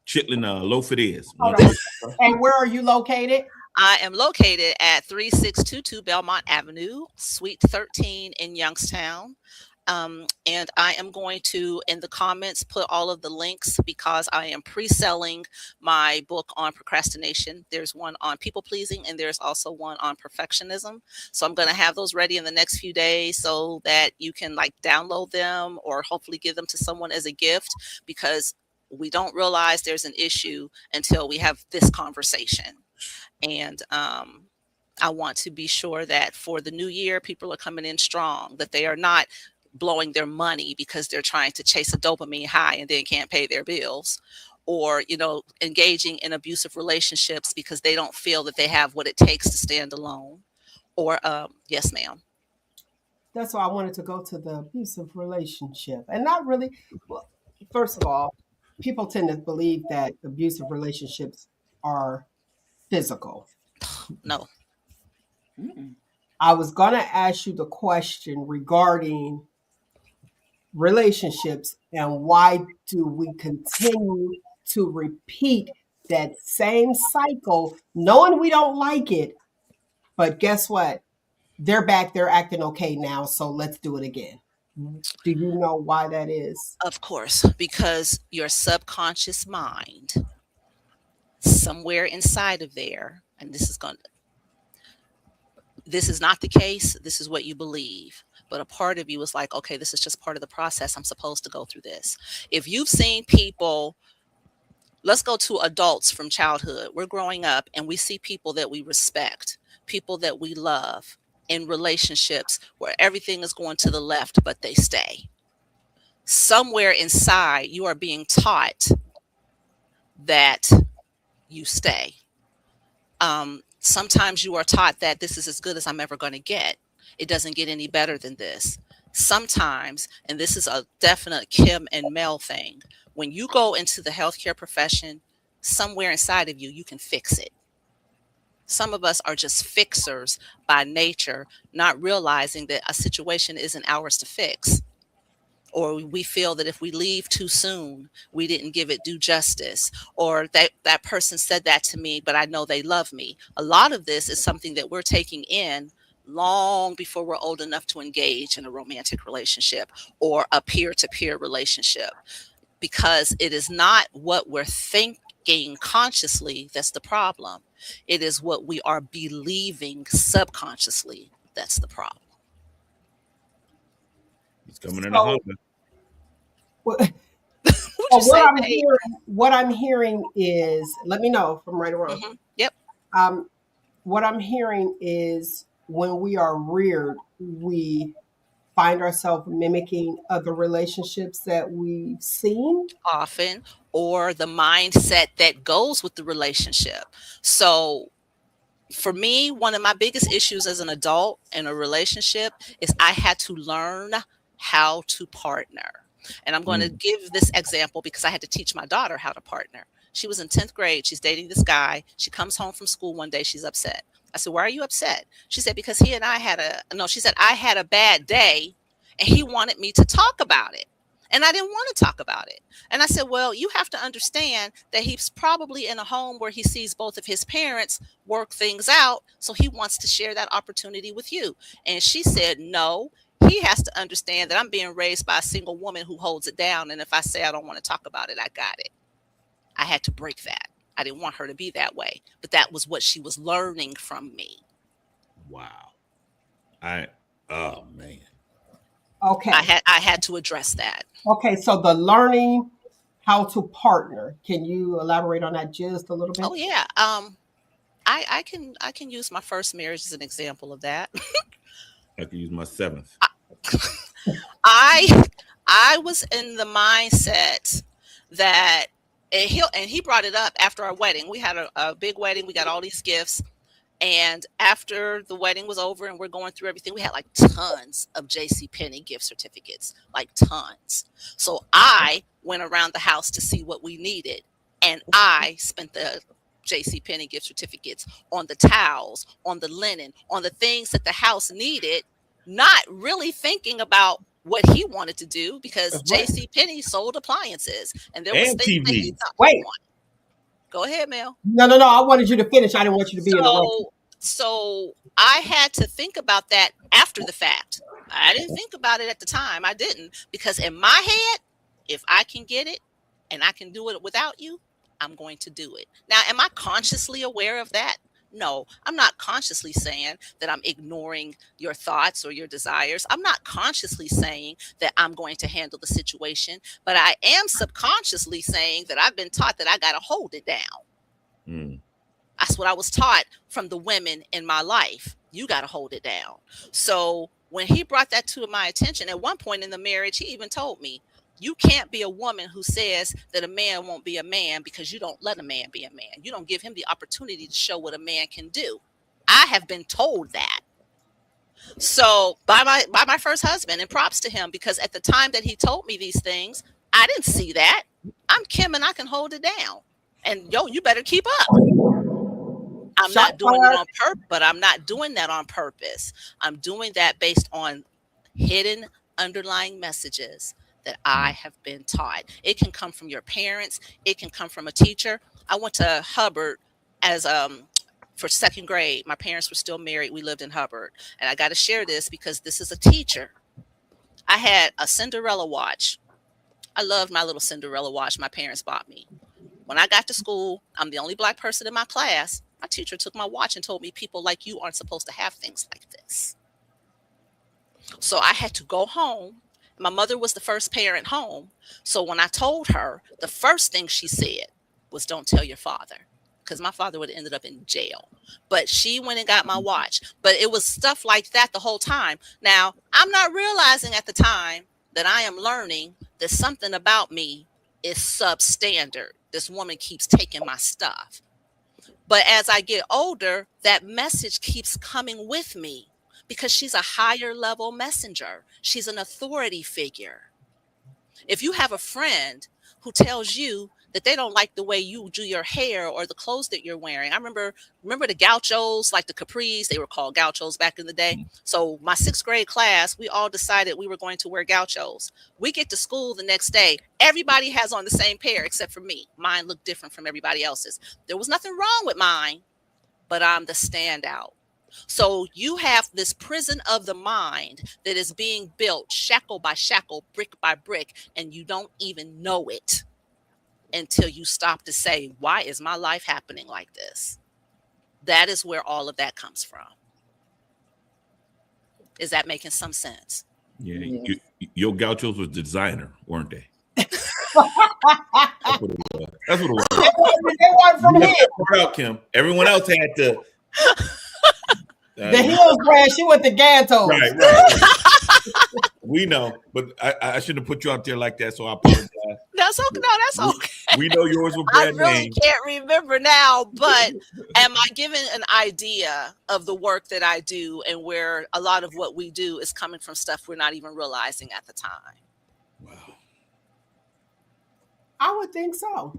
Chitlin loaf it is. Hold One. on. And where are you located? I am located at 3622 Belmont Avenue, Suite 13 in Youngstown. And I am going to, in the comments, put all of the links because I am pre-selling my book on procrastination. There's one on people pleasing and there's also one on perfectionism. So I'm going to have those ready in the next few days so that you can like download them or hopefully give them to someone as a gift, because we don't realize there's an issue until we have this conversation. And I want to be sure that for the new year, people are coming in strong, that they are not blowing their money because they're trying to chase a dopamine high and then can't pay their bills, or, engaging in abusive relationships because they don't feel that they have what it takes to stand alone. Or, yes, ma'am. That's why I wanted to go to the abusive relationship. And not really, well, first of all, people tend to believe that abusive relationships are physical. No. Mm-mm. I was going to ask you the question regarding relationships and why do we continue to repeat that same cycle knowing we don't like it, but guess what, they're back, they're acting okay now, so let's do it again. Do you know why that is? Of course, because your subconscious mind, somewhere inside of there, and this is not the case, this is what you believe. But a part of you is like, okay, this is just part of the process. I'm supposed to go through this. If you've seen people, let's go to adults from childhood. We're growing up and we see people that we respect, people that we love in relationships where everything is going to the left, but they stay. Somewhere inside, you are being taught that you stay. Sometimes you are taught that this is as good as I'm ever going to get. It doesn't get any better than this. Sometimes, and this is a definite Kim and Mel thing, when you go into the healthcare profession, somewhere inside of you, you can fix it. Some of us are just fixers by nature, not realizing that a situation isn't ours to fix. Or we feel that if we leave too soon, we didn't give it due justice, or that person said that to me, but I know they love me. A lot of this is something that we're taking in long before we're old enough to engage in a romantic relationship or a peer-to-peer relationship, because it is not what we're thinking consciously that's the problem. It is what we are believing subconsciously that's the problem. It's coming in a So Honda. what Would you say, Nate? what I'm hearing is, let me know if I'm right or wrong. Yep. Um, what I'm hearing is when we are reared, we find ourselves mimicking other relationships that we've seen. Often, or the mindset that goes with the relationship. So for me, one of my biggest issues as an adult in a relationship is I had to learn how to partner. And I'm going to give this example because I had to teach my daughter how to partner. She was in 10th grade. She's dating this guy. She comes home from school one day. She's upset. I said, "Why are you upset?" She said, "Because he and I had no, she said, I had a bad day and he wanted me to talk about it. And I didn't want to talk about it." And I said, "Well, you have to understand that he's probably in a home where he sees both of his parents work things out. So he wants to share that opportunity with you." And she said, "No, he has to understand that I'm being raised by a single woman who holds it down. And if I say I don't want to talk about it, I got it." I had to break that. I didn't want her to be that way, but that was what she was learning from me. Wow. I oh man. Okay. I had to address that. Okay. So the learning how to partner. Can you elaborate on that just a little Oh bit? yeah. I can use my first marriage as an example of that. I could use my seventh. I I was in the mindset that and he brought it up after our wedding. We had a big wedding. We got all these gifts. And after the wedding was over and we're going through everything, we had like tons of JC Penney gift certificates, like tons. So I went around the house to see what we needed, and I spent the JC Penney gift certificates on the towels, on the linen, on the things that the house needed, not really thinking about what he wanted to do because That's right. JC Penney sold appliances and there was And things that he TV. thought he Wait. wanted. Go ahead, Mel. No, no, no. I wanted you to finish. I didn't want you to be interrupted. So I had to think about that after the fact. I didn't think about it at the time. I didn't because in my head, if I can get it and I can do it without you, I'm going to do it. Now, am I consciously aware of that? No, I'm not consciously saying that I'm ignoring your thoughts or your desires. I'm not consciously saying that I'm going to handle the situation, but I am subconsciously saying that I've been taught that I got to hold it down. Mm. That's what I was taught from the women in my life. You got to hold it down. So when he brought that to my attention, at one point in the marriage, he even told me, you can't be a woman who says that a man won't be a man because you don't let a man be a man. You don't give him the opportunity to show what a man can do. I have been told that. So by my first husband, and props to him because at the time that he told me these things, I didn't see that. I'm Kim and I can hold it down. And yo, you better keep up. I'm Shot not doing it fired. on purpose, but I'm not doing that on purpose. I'm doing that based on hidden underlying messages that I have been taught. It can come from your parents, it can come from a teacher. I went to Hubbard as for second grade. My parents were still married. We lived in Hubbard. And I got to share this because this is a teacher. I had a Cinderella watch. I loved my little Cinderella watch my parents bought me. When I got to school, I'm the only black person in my class. My teacher took my watch and told me people like you aren't supposed to have things like this. So I had to go home. My mother was the first parent home. So when I told her, the first thing she said was, don't tell your father. Because my father would have ended up in jail. But she went and got my watch. But it was stuff like that the whole time. Now, I'm not realizing at the time that I am learning that something about me is substandard. This woman keeps taking my stuff. But as I get older, that message keeps coming with me because she's a higher level messenger. She's an authority figure. If you have a friend who tells you that they don't like the way you do your hair or the clothes that you're wearing. I remember the gauchos, like the capris, they were called gauchos back in the day. So my 6th grade class, we all decided we were going to wear gauchos. We get to school the next day. Everybody has on the same pair except for me. Mine looked different from everybody else's. There was nothing wrong with mine, but I'm the standout. So you have this prison of the mind that is being built shackle by shackle, brick by brick, and you don't even know it until you stop to say, why is my life happening like this? That is where all of that comes from. Is that making some sense? Yeah, Yes. your gauchos was designer, weren't they? That's what it was. That's what it was. They weren't from You here. left that part out, Kim. Everyone else had to. The Hills brand, she went to Gantos. Right. We know, but I shouldn't have put you out there like that, so I apologize. That's okay. No, that's okay. We know yours were I brand really name. can't remember now, but am I giving an idea of the work that I do and where a lot of what we do is coming from stuff we're not even realizing at the time? Wow. I would think so.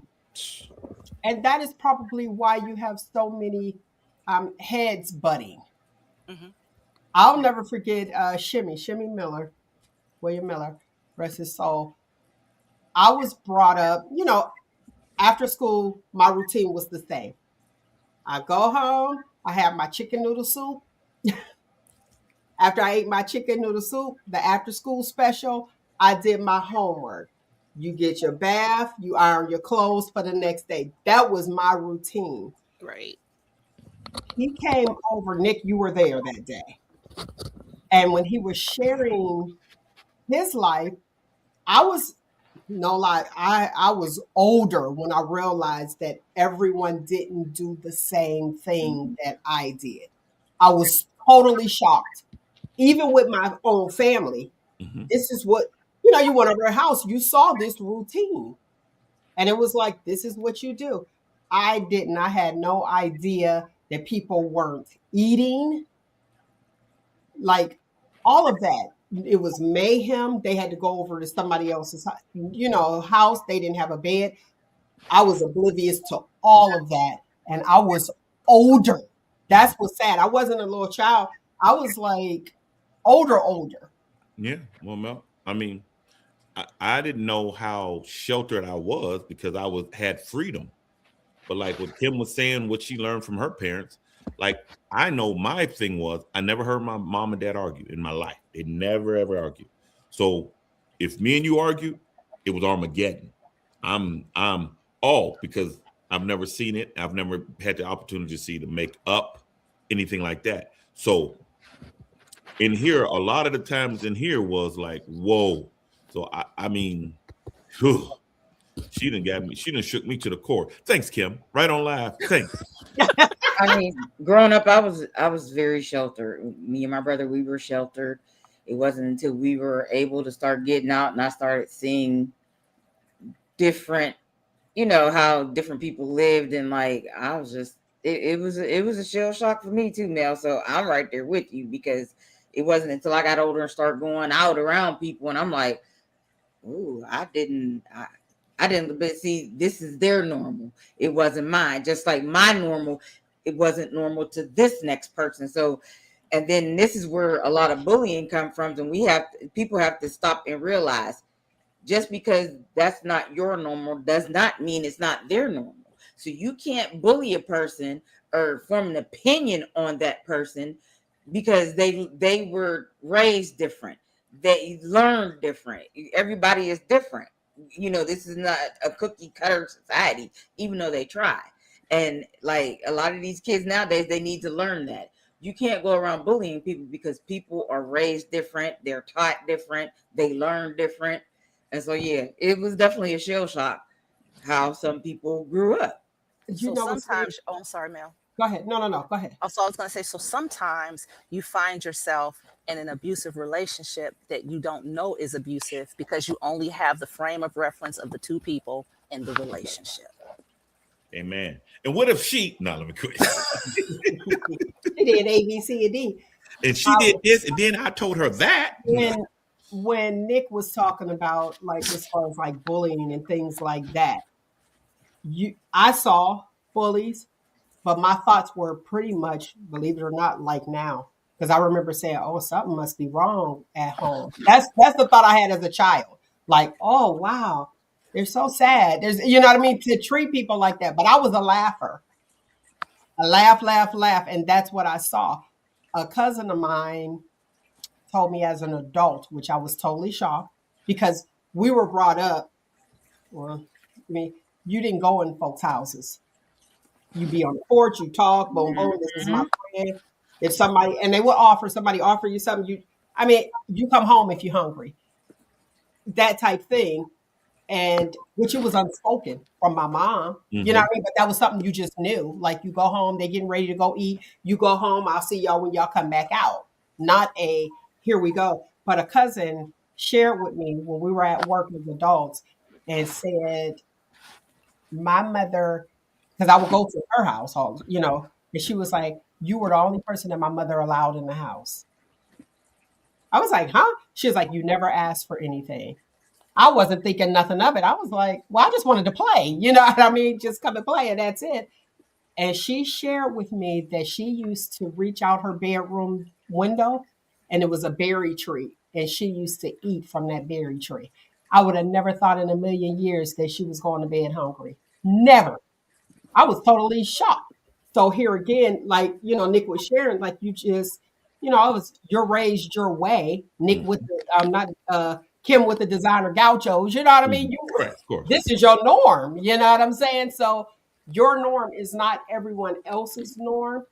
And that is probably why you have so many heads butting. Mhm. I'll never forget Shimmy Miller, William Miller, rest his soul. I was brought up, after school, my routine was the same. I go home, I have my chicken noodle soup. After I ate my chicken noodle soup, the after school special, I did my homework. You get your bath, you iron your clothes for the next day. That was my routine. Right. He came over, Nick, you were there that day. And when he was sharing his life, I was no lie, I was older when I realized that everyone didn't do the same thing that I did. I was totally shocked. Even with my own family, Mm-hmm. this is what, you went over a house, you saw this routine. And it was like, this is what you do. I didn't. I had no idea that people weren't eating, like all of that. It was mayhem. They had to go over to somebody else's, house. They didn't have a bed. I was oblivious to all of that. And I was older. That's what's sad. I wasn't a little child. I was like older. Yeah. Well, Mel, I mean, I didn't know how sheltered I was because I had freedom. But like what Kim was saying, what she learned from her parents, like I know my thing was I never heard my mom and dad argue in my life. They never ever argued. So if me and you argued, it was Armageddon. I'm all because I've never seen it. I've never had the opportunity to see to make up anything like that. So in here, a lot of the times in here was like, whoa. So I mean, whew, she done got me. She done shook me to the core. Thanks, Kim. Right on live. Thanks. I mean, growing up, I was very sheltered. Me and my brother, we were sheltered. It wasn't until we were able to start getting out and I started seeing different, how different people lived, and like I was just it was a shell shock for me too, Mel. So I'm right there with you because it wasn't until I got older and started going out around people and I'm like, ooh, I didn't, but see, this is their normal. It wasn't mine. Just like my normal, it wasn't normal to this next person. So, and then this is where a lot of bullying come from, and people have to stop and realize just because that's not your normal does not mean it's not their normal. So you can't bully a person or form an opinion on that person because they were raised different. They learned different. Everybody is different. This is not a cookie cutter society, even though they try. And like a lot of these kids nowadays, they need to learn that. You can't go around bullying people because people are raised different, they're taught different, they learn different. And so yeah, it was definitely a shell shock how some people grew up. You So know what's funny? sometimes, oh, I'm sorry, Mel. Go ahead. No. Go ahead. Also, I was going to say, so sometimes you find yourself in an abusive relationship that you don't know is abusive because you only have the frame of reference of the two people in the relationship. Amen. And what if she? No, let me quit. She did A, B, C, and D. And she did this, and then I told her that. When Nick was talking about like as far as like bullying and things like that, I saw bullies, but my thoughts were pretty much, believe it or not, like now. Because I remember saying, "Oh, something must be wrong at home." That's the thought I had as a child. Like, "Oh, wow, they're so sad." You know what I mean, to treat people like that. But I was a laugher, a laugh, and that's what I saw. A cousin of mine told me as an adult, which I was totally shocked because we were brought up. Well, I mean, you didn't go in folks' houses. You be on the porch, you talk, boom, boom. This is my Mhm. friend. If somebody offer you something, you come home if you're hungry, that type thing. And which it was unspoken from my mom, you know Mm-hmm. what I mean? But that was something you just knew. Like you go home, they getting ready to go eat. You go home, I'll see y'all when y'all come back out. Not a here we go. But a cousin shared with me when we were at work as adults and said, my mother, because I would go to her household, and she was like, you were the only person that my mother allowed in the house. I was like, huh? She was like, you never asked for anything. I wasn't thinking nothing of it. I was like, well, I just wanted to play. You know what I mean? Just come and play, and that's it. And she shared with me that she used to reach out her bedroom window and it was a berry tree. And she used to eat from that berry tree. I would have never thought in a million years that she was going to bed hungry. Never. I was totally shocked. So here again, like, Nick was sharing, like you just, I was, you're raised your way. Nick with Mm-hmm. the, not Kim with the designer gauchos. You know what I mean? Correct, of course. This is your norm. You know what I'm saying? So your norm is not everyone else's norm.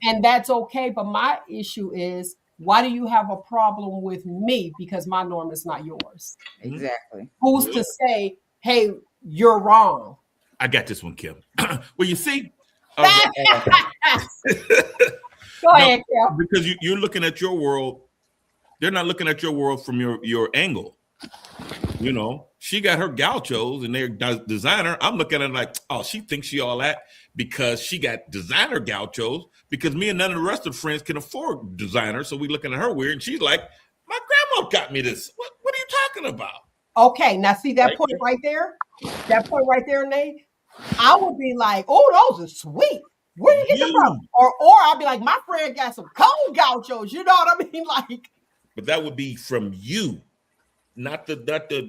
And that's okay. But my issue is, why do you have a problem with me because my norm is not yours? Exactly. Who's to say, hey, you're wrong? I got this one, Kim. Well, you see, Go ahead, Kim. because you're looking at your world. They're not looking at your world from your angle. You know, she got her gauchos and they're designer. I'm looking at it like, oh, she thinks she all that because she got designer gauchos, because me and none of the rest of the friends can afford designer. So we looking at her weird, and she's like, my grandma got me this. What are you talking about? Okay, now see that point right there? That point right there, Nate? I would be like, oh, those are sweet. Where you get them from? Or I'd be like, my friend got some cold gauchos. You know what I mean? Like, but that would be from you, not the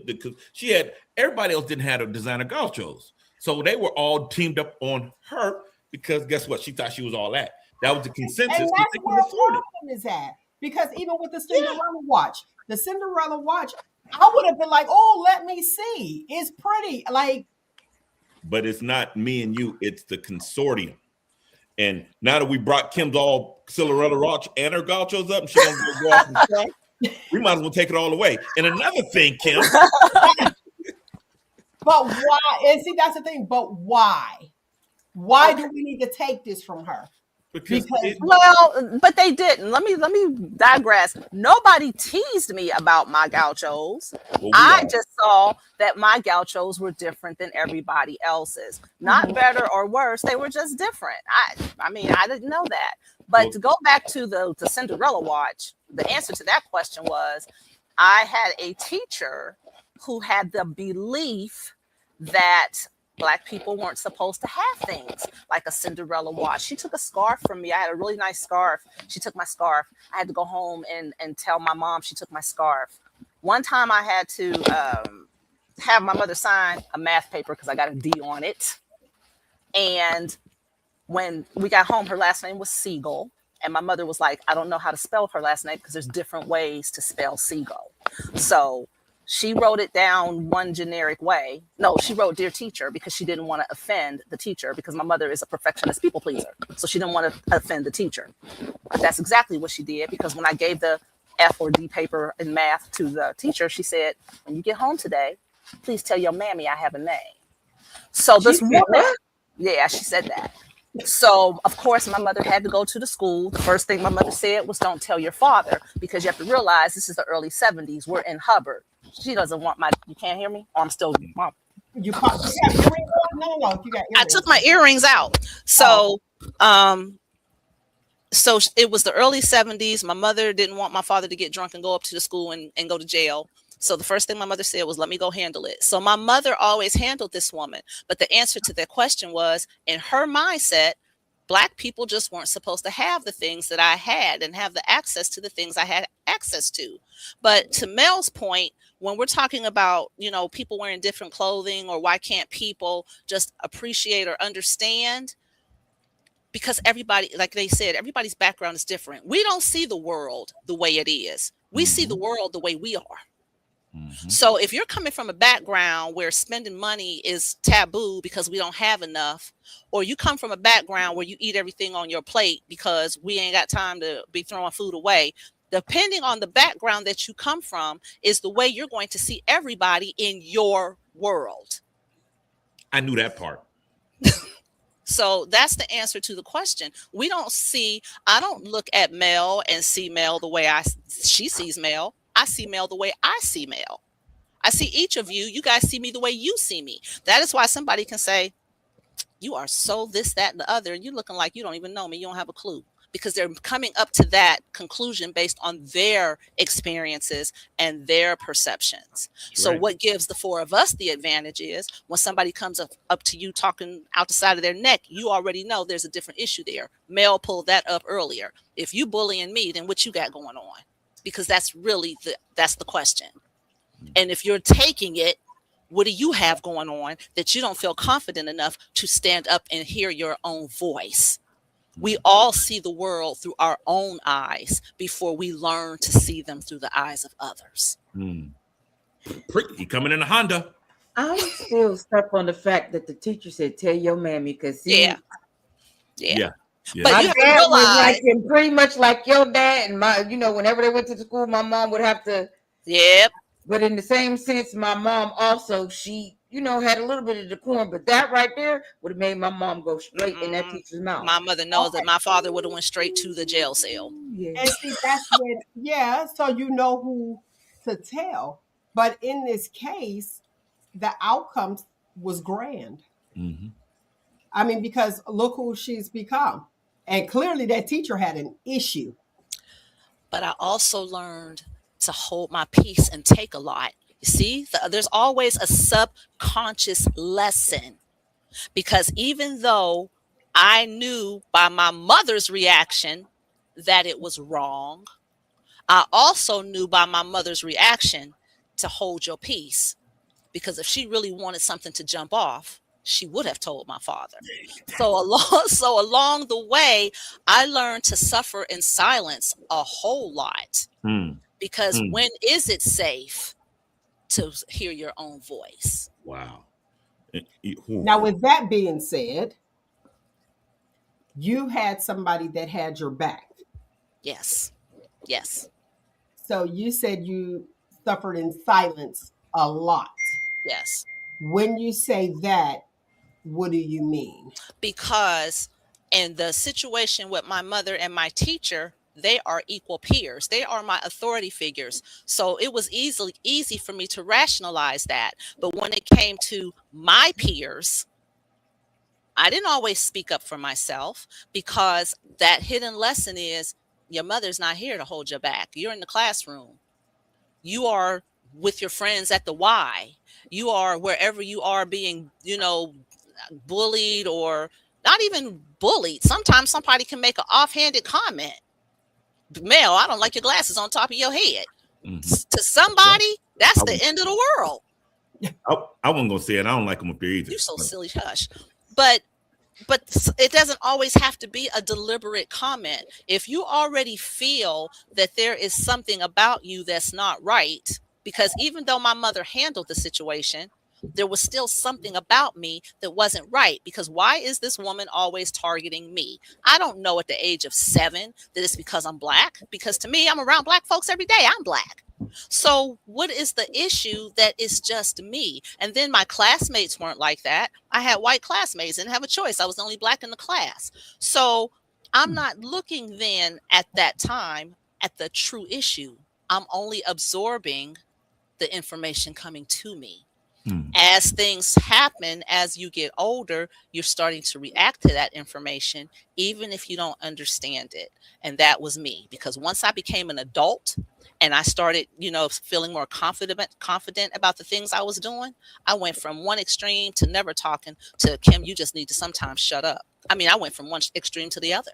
because she had, everybody else didn't have a designer gauchos. So they were all teamed up on her because guess what? She thought she was all that. That was the consensus. and that's where the problem is at. Because even with the Cinderella watch, I would have been like, oh, let me see. It's pretty. Like, but it's not me and you, it's the consortium. And now that we brought Kim's all Cinderella watch and her gauchos up, and she's gonna go off and stuff, we might as well take it all away. And another thing, Kim. But why? And see, that's the thing. But why? Why do we need to take this from her? Because well, but they didn't. Let me digress. Nobody teased me about my gauchos. I just saw that my gauchos were different than everybody else's. Not better or worse. They were just different. I mean, I didn't know that. But to go back to the Cinderella watch, the answer to that question was, I had a teacher who had the belief that Black people weren't supposed to have things like a Cinderella watch. She took a scarf from me. I had a really nice scarf. She took my scarf. I had to go home and tell my mom she took my scarf. One time I had to have my mother sign a math paper because I got a D on it. And when we got home, her last name was Siegel. And my mother was like, I don't know how to spell her last name because there's different ways to spell Siegel. So she wrote it down one generic way. No, she wrote Dear Teacher because she didn't want to offend the teacher, because my mother is a perfectionist people pleaser. So she didn't want to offend the teacher. But that's exactly what she did, because when I gave the F or D paper in math to the teacher, she said, when you get home today, please tell your mammy I have a name. So this woman, yeah, she said that. So, of course, my mother had to go to the school. The first thing my mother said was, don't tell your father, because you have to realize this is the early 70s. We're in Hubbard. She doesn't want you can't hear me? Oh, I'm still, Mom. You got earrings on? No, you got earrings. I took my earrings out. So, so it was the early 70s. My mother didn't want my father to get drunk and go up to the school and go to jail. So the first thing my mother said was, let me go handle it. So my mother always handled this woman. But the answer to that question was, in her mindset, Black people just weren't supposed to have the things that I had and have the access to the things I had access to. But to Mel's point, when we're talking about, people wearing different clothing, or why can't people just appreciate or understand? Because everybody, like they said, everybody's background is different. We don't see the world the way it is. We see the world the way we are. So if you're coming from a background where spending money is taboo because we don't have enough, or you come from a background where you eat everything on your plate because we ain't got time to be throwing food away, depending on the background that you come from is the way you're going to see everybody in your world. I knew that part. So that's the answer to the question. I don't look at Mel and see Mel the way she sees Mel. I see Mel the way I see Mel. I see each of you. You guys see me the way you see me. That is why somebody can say, you are so this, that, and the other, and you're looking like you don't even know me. You don't have a clue. Because they're coming up to that conclusion based on their experiences and their perceptions. So what gives the four of us the advantage is when somebody comes up to you talking out the side of their neck, you already know there's a different issue there. Mel pulled that up earlier. If you bullying me, then what you got going on? Because that's really that's the question. And if you're taking it, what do you have going on that you don't feel confident enough to stand up and hear your own voice? We all see the world through our own eyes before we learn to see them through the eyes of others. Mm. He coming in a Honda. I'm still stuck on the fact that the teacher said, "Tell your mammy," because Yeah, see, yeah. Yeah. Yeah. But my you have to dad was realize, like him, pretty much like your dad, and whenever they went to the school, my mom would have to. yep. But in the same sense, my mom also she, had a little bit of decorum, but that right there would have made my mom go straight in that Mm, teacher's mouth. my mother knows that Okay. my father would have went straight to the jail cell. Yeah. And see, that's when, yeah, so you know who to tell. But in this case, the outcome was grand. Mm-hmm. I mean, because look who she's become. And clearly that teacher had an issue. But I also learned to hold my peace and take a lot. You see, there's always a subconscious lesson, because even though I knew by my mother's reaction that it was wrong, I also knew by my mother's reaction to hold your peace, because if she really wanted something to jump off, she would have told my father. So along the way, I learned to suffer in silence a whole lot, Mm. because Mm. when is it safe to hear your own voice? Wow. Now, with that being said, you had somebody that had your back. Yes. Yes. So you said you suffered in silence a lot. Yes. When you say that, what do you mean? Because in the situation with my mother and my teacher, they are equal peers. They are my authority figures. So it was easy for me to rationalize that. But when it came to my peers, I didn't always speak up for myself, because that hidden lesson is your mother's not here to hold your back. You're in the classroom. You are with your friends at the Y. You are wherever you are being, bullied, or not even bullied. Sometimes somebody can make an offhanded comment. Mel, I don't like your glasses on top of your head. Mm-hmm. To somebody, that's I the was- end of the world. I wasn't gonna say it. I don't like them up there either. You're so silly, hush. But it doesn't always have to be a deliberate comment. If you already feel that there is something about you that's not right, because even though my mother handled the situation, there was still something about me that wasn't right. Because why is this woman always targeting me? I don't know at the age of 7 that it's because I'm black, because to me, I'm around black folks every day. I'm black. So what is the issue that is just me? And then my classmates weren't like that. I had white classmates, didn't have a choice. I was the only black in the class. So I'm not looking then at that time at the true issue. I'm only absorbing the information coming to me. Mm. As things happen, as you get older, you're starting to react to that information, even if you don't understand it. And that was me, because once I became an adult and I started, feeling more confident about the things I was doing, I went from one extreme to never talking to Kim, you just need to sometimes shut up. I mean, I went from one extreme to the other,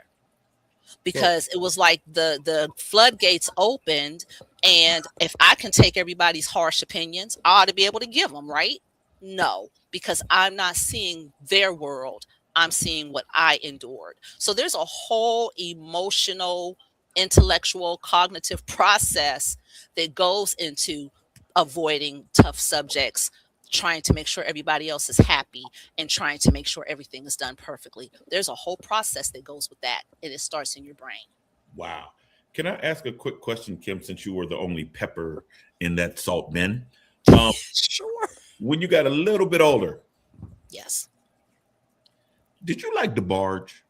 because it was like the floodgates opened, and if I can take everybody's harsh opinions, I ought to be able to give them, right? No, because I'm not seeing their world. I'm seeing what I endured. So there's a whole emotional, intellectual, cognitive process that goes into avoiding tough subjects, trying to make sure everybody else is happy, and trying to make sure everything is done perfectly. There's a whole process that goes with that, and it starts in your brain. Wow. Can I ask a quick question, Kim, since you were the only pepper in that salt bin? Sure. When you got a little bit older, Yes. did you like the barge?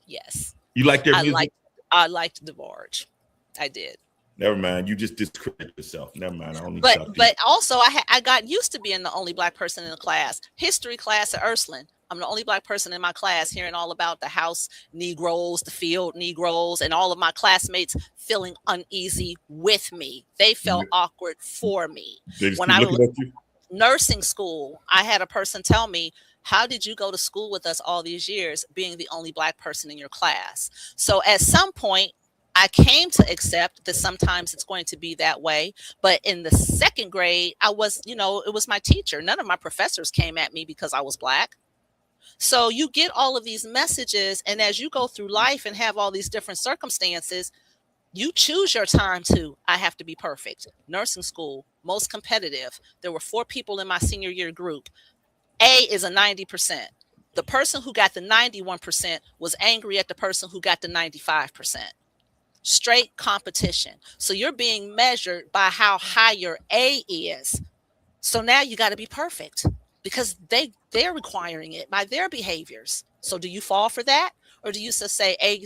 Yes. You like their I music? liked the barge. I did. Never mind. You just discredit yourself. Never mind. I don't need to talk to you. But also I got used to being the only black person in the class. History class at Ursuline, I'm the only black person in my class, hearing all about the house Negroes, the field Negroes, and all of my classmates feeling uneasy with me. They felt awkward for me. They just When keep I looking was at you. nursing school, I had a person tell me, how did you go to school with us all these years being the only black person in your class? So at some point, I came to accept that sometimes it's going to be that way. But in the second grade, I was, it was my teacher. None of my professors came at me because I was black. So you get all of these messages, and as you go through life and have all these different circumstances, you choose your time to, I have to be perfect. Nursing school, most competitive. There were 4 people in my senior year group. A is a 90%. The person who got the 91% was angry at the person who got the 95%. Straight competition. So you're being measured by how high your A is. So now you got to be perfect because they're requiring it by their behaviors. So do you fall for that? Or do you just say, A,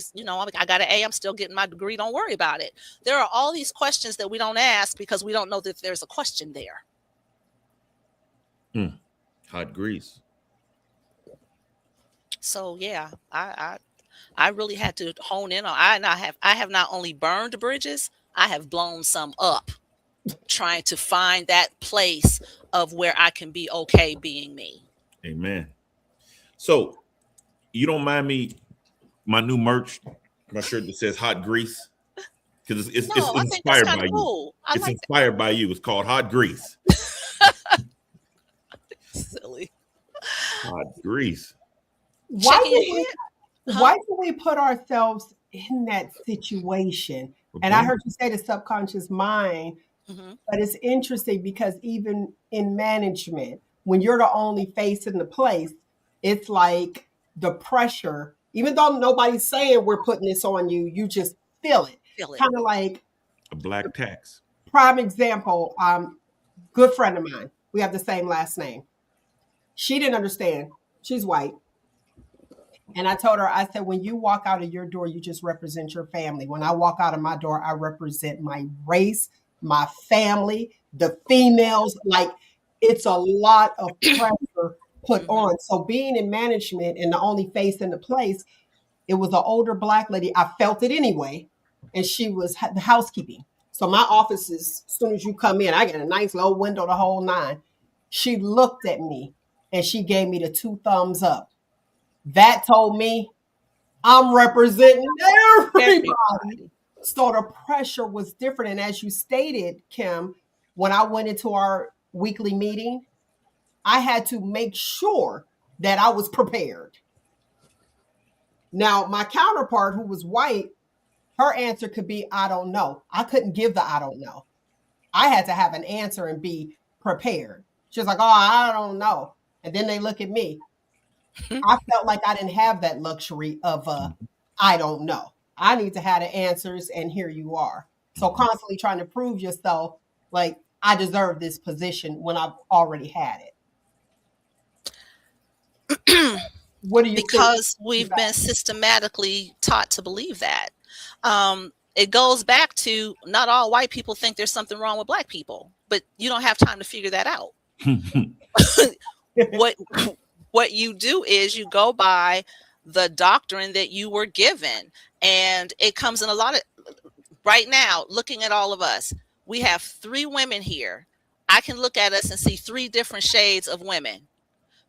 I got an A, I'm still getting my degree, don't worry about it. There are all these questions that we don't ask because we don't know that there's a question there. Hot grease. So yeah, I really had to hone in on. I have not only burned bridges, I have blown some up, trying to find that place of where I can be okay being me. Amen. So you don't mind me, my new merch, my shirt that says hot grease? Because it's No, I think that's inspired kind by of you. cool. I It's like inspired by you. It's called Hot Grease. that. Silly. Hot Grease. Why Checking do your we, head. why do we put ourselves in that situation? And I heard you say the subconscious mind, Mm-hmm. but it's interesting because even in management, when you're the only face in the place, it's like the pressure, even though nobody's saying we're putting this on you, you just feel it. Feel it. Kind of like A black tax. prime example, good friend of mine. We have the same last name. She didn't understand. She's white. And I told her, I said, when you walk out of your door, you just represent your family. When I walk out of my door, I represent my race, my family, the females. Like it's a lot of pressure put Mm-hmm. on. So being in management and the only face in the place, it was an older black lady. I felt it anyway. And she was the housekeeping. So my office is, as soon as you come in, I get a nice low window, the whole nine. She looked at me and she gave me the 2 thumbs up. That told me I'm representing everybody. Everybody. So the pressure was different. And as you stated, Kim, when I went into our weekly meeting, I had to make sure that I was prepared. Now, my counterpart, who was white, her answer could be, I don't know. I couldn't give the I don't know. I had to have an answer and be prepared. She was like, oh, I don't know. And then they look at me. I felt like I didn't have that luxury of I don't know. I need to have the answers, and here you are. So constantly trying to prove yourself, like I deserve this position when I've already had it. What do you think? Because we've been systematically taught to believe that. It goes back to not all white people think there's something wrong with black people, but you don't have time to figure that out. What you do is you go by the doctrine that you were given, and it comes in a lot of. Right now, looking at all of us, we have 3 women here. I can look at us and see 3 different shades of women.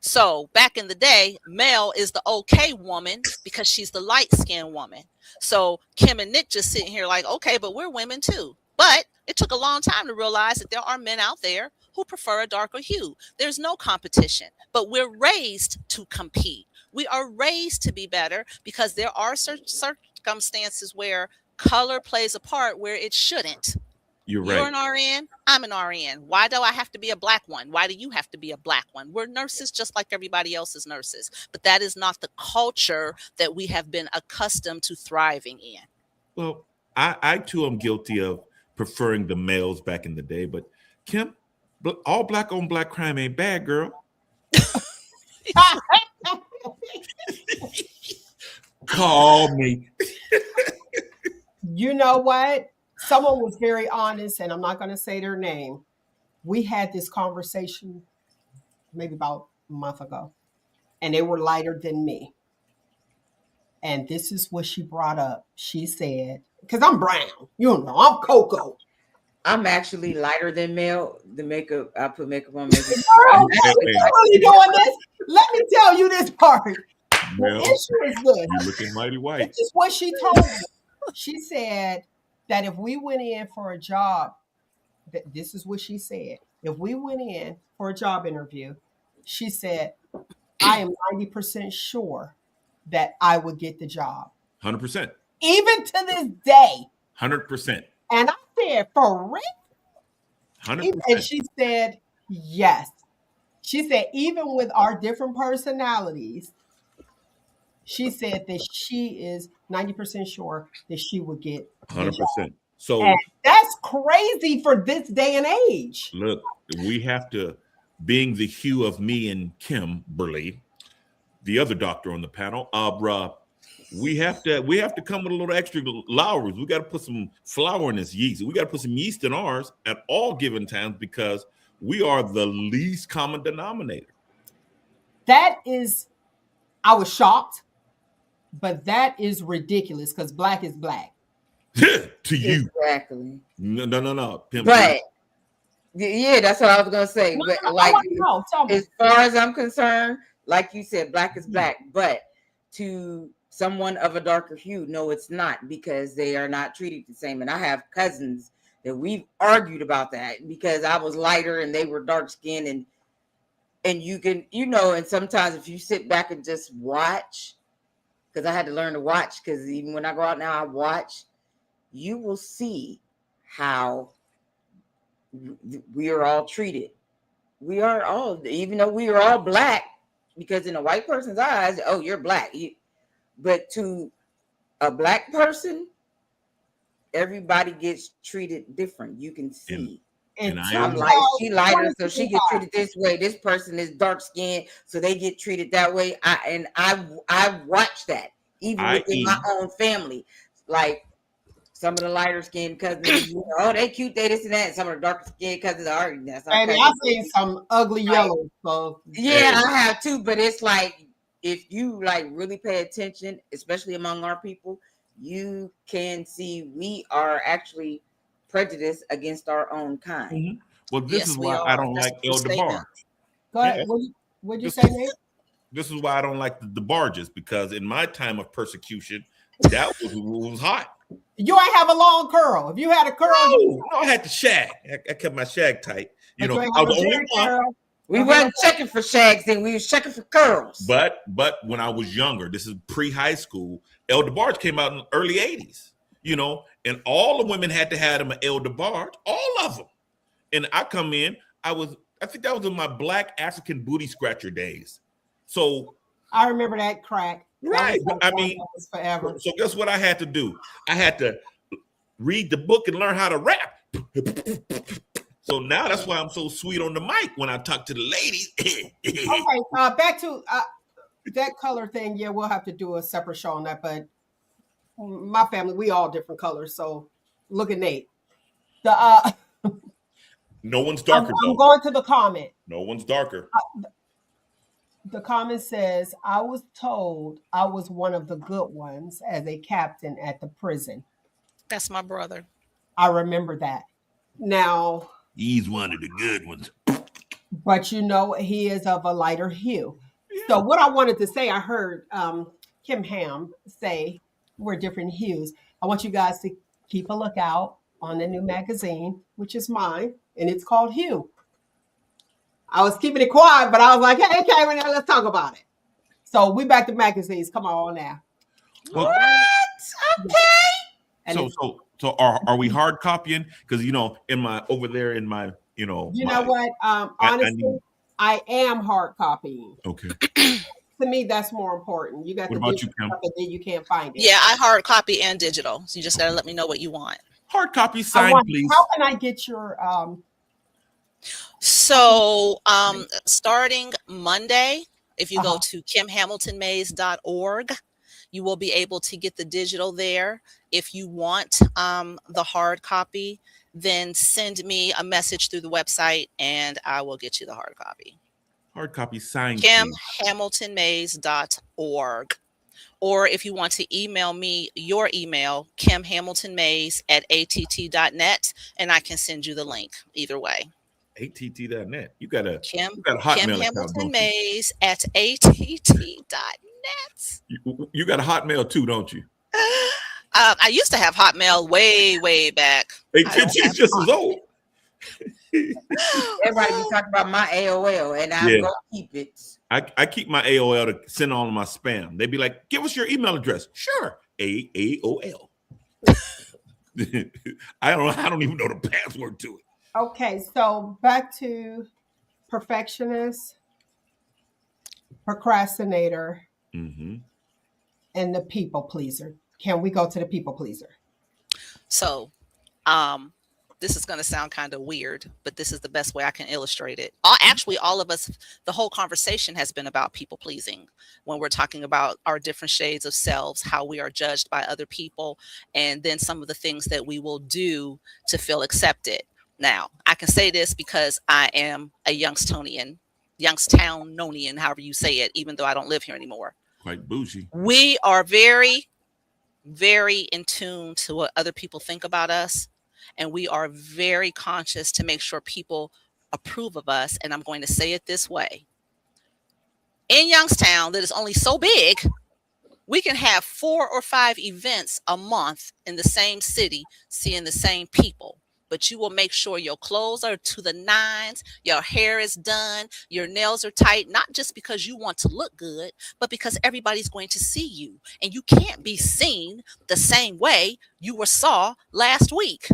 So back in the day, Mel is the okay woman because she's the light-skinned woman. So Kim and Nyk just sitting here like, okay, but we're women too. But it took a long time to realize that there are men out there who prefer a darker hue. There's no competition, but we're raised to compete. We are raised to be better because there are circumstances where color plays a part where it shouldn't. You're You're right. an RN, I'm an RN. Why do I have to be a black one? Why do you have to be a black one? We're nurses just like everybody else is nurses. But that is not the culture that we have been accustomed to thriving in. Well, I too am guilty of preferring the males back in the day, but Kim, all black on black crime ain't bad, girl. Call me. You know what? Someone was very honest, and I'm not going to say their name. We had this conversation maybe about a month ago, and they were lighter than me. And this is what she brought up. She said, because I'm brown, you know, I'm cocoa. I'm actually lighter than Mel. The makeup, I put makeup on. Makeup. Girl, I'm why actually you really doing this? Let me tell you this part. Well, The issue is this. you're looking mighty white. This is what she told me. She said that if we went in for a job, this is what she said. If we went in for a job interview, she said, I am 90% sure that I would get the job. 100%. Even to this day. 100%. And I said, for real? 100%. And she said, yes. She said, even with our different personalities, she said that she is 90% sure that she would get the 100%. job. So And that's crazy for this day and age. look, we have to, being the hue of me and Kimberly, the other doctor on the panel, we have to come with a little extra Lowry's. We got to put some flour in this yeast. We got to put some yeast in ours at all given times because we are the least common denominator. That is, I was shocked, but that is ridiculous because black is black. To you. Exactly. No. Pimp But yeah, that's what I was gonna say. No, But no, like, tell me. as far as I'm concerned, like you said, black is black. But to someone of a darker hue, no, it's not, because they are not treated the same. And I have cousins that we've argued about that because I was lighter and they were dark skinned, and you can, and sometimes if you sit back and just watch, because I had to learn to watch, because even when I go out now, I watch, you will see how we are all treated. We are all, even though we are all black, because in a white person's eyes, oh, you're black. But to a black person, everybody gets treated different. You can see. And I'm like, she lighter, so she gets treated this way. This person is dark skinned, so they get treated that way. I watch that even within my own family. Like some of the lighter skinned cousins, oh, they cute, they this and that. And some of the darker skinned cousins are. And I've seen some ugly yellows. So yeah, I have too. But it's like, if you like really pay attention, especially among our people, you can see we are actually prejudiced against our own kind. Mm-hmm. Well, this Yes, is we why are. I don't That's like the El statement. DeBar. go ahead. Yeah. What'd you This- say, Nate? This is why I don't like the DeBarges, because in my time of persecution, that was hot. You ain't have a long curl. If you had a curl, No, I had to shag. I kept my shag tight. but I you ain't was have the a only Jerry one. curl. We wasn't checking for shags then, we was checking for curls. But when I was younger, this is pre-high school, El DeBarge came out in the early 80s, and all the women had to have them an El DeBarge, all of them. And I come in, I think that was in my black African booty scratcher days. So I remember that crack. right. That was forever. So guess what I had to do? I had to read the book and learn how to rap. So now that's why I'm so sweet on the mic when I talk to the ladies. Okay, back to that color thing. Yeah, we'll have to do a separate show on that. But my family, we all different colors. So look at Nate. No one's darker. I'm going to the comment. No one's darker. The comment says, I was told I was one of the good ones as a captain at the prison. That's my brother. I remember that. Now, He's one of the good ones. but he is of a lighter hue. So what I wanted to say, I heard Kim Ham say we're different hues. I want you guys to keep a lookout on the new magazine, which is mine, and it's called Hue. I was keeping it quiet, but I was like, hey, Cameron, let's talk about it. So we back to magazines. Come on now. Well, What? Okay. And so are we hard copying? Because you know what? Honestly, I am hard copying. Okay. To me, that's more important. You got What the about you, digital Kim? stuff, and then you can't find it. Yeah, I hard copy and digital. So you just gotta let me know what you want. Hard copy sign, please. How can I get your So starting Monday, if you Uh-huh. go to kimhamiltonmays.org, you will be able to get the digital there. If you want the hard copy, then send me a message through the website and I will get you the hard copy. Hard copy sign, please. kimhamiltonmays.org. Or if you want to email me your email, kimhamiltonmays@att.net, and I can send you the link either way. att.net. You got a Kim Hotmail account, don't you? kimhamiltonmays@att.net. You got a Hotmail too, don't you? I used to have Hotmail way back. AT&T's just as old. Everybody be talking about my AOL, and I'm gonna keep it. I keep my AOL to send all of my spam. They'd be like, "Give us your email address." Sure, AOL. I don't even know the password to it. Okay, so back to perfectionist, procrastinator, Mm-hmm. and the people pleaser. Can we go to the people pleaser? So, this is going to sound kind of weird, but this is the best way I can illustrate it. Actually, all of us, the whole conversation has been about people pleasing when we're talking about our different shades of selves, how we are judged by other people, and then some of the things that we will do to feel accepted. Now, I can say this because I am a Youngstonian, however you say it, even though I don't live here anymore. Quite bougie. We are very, very in tune to what other people think about us. And we are very conscious to make sure people approve of us. And I'm going to say it this way. In Youngstown, that is only so big, we can have 4 or 5 events a month in the same city, seeing the same people. But you will make sure your clothes are to the nines, your hair is done, your nails are tight, not just because you want to look good, but because everybody's going to see you. And you can't be seen the same way you were saw last week.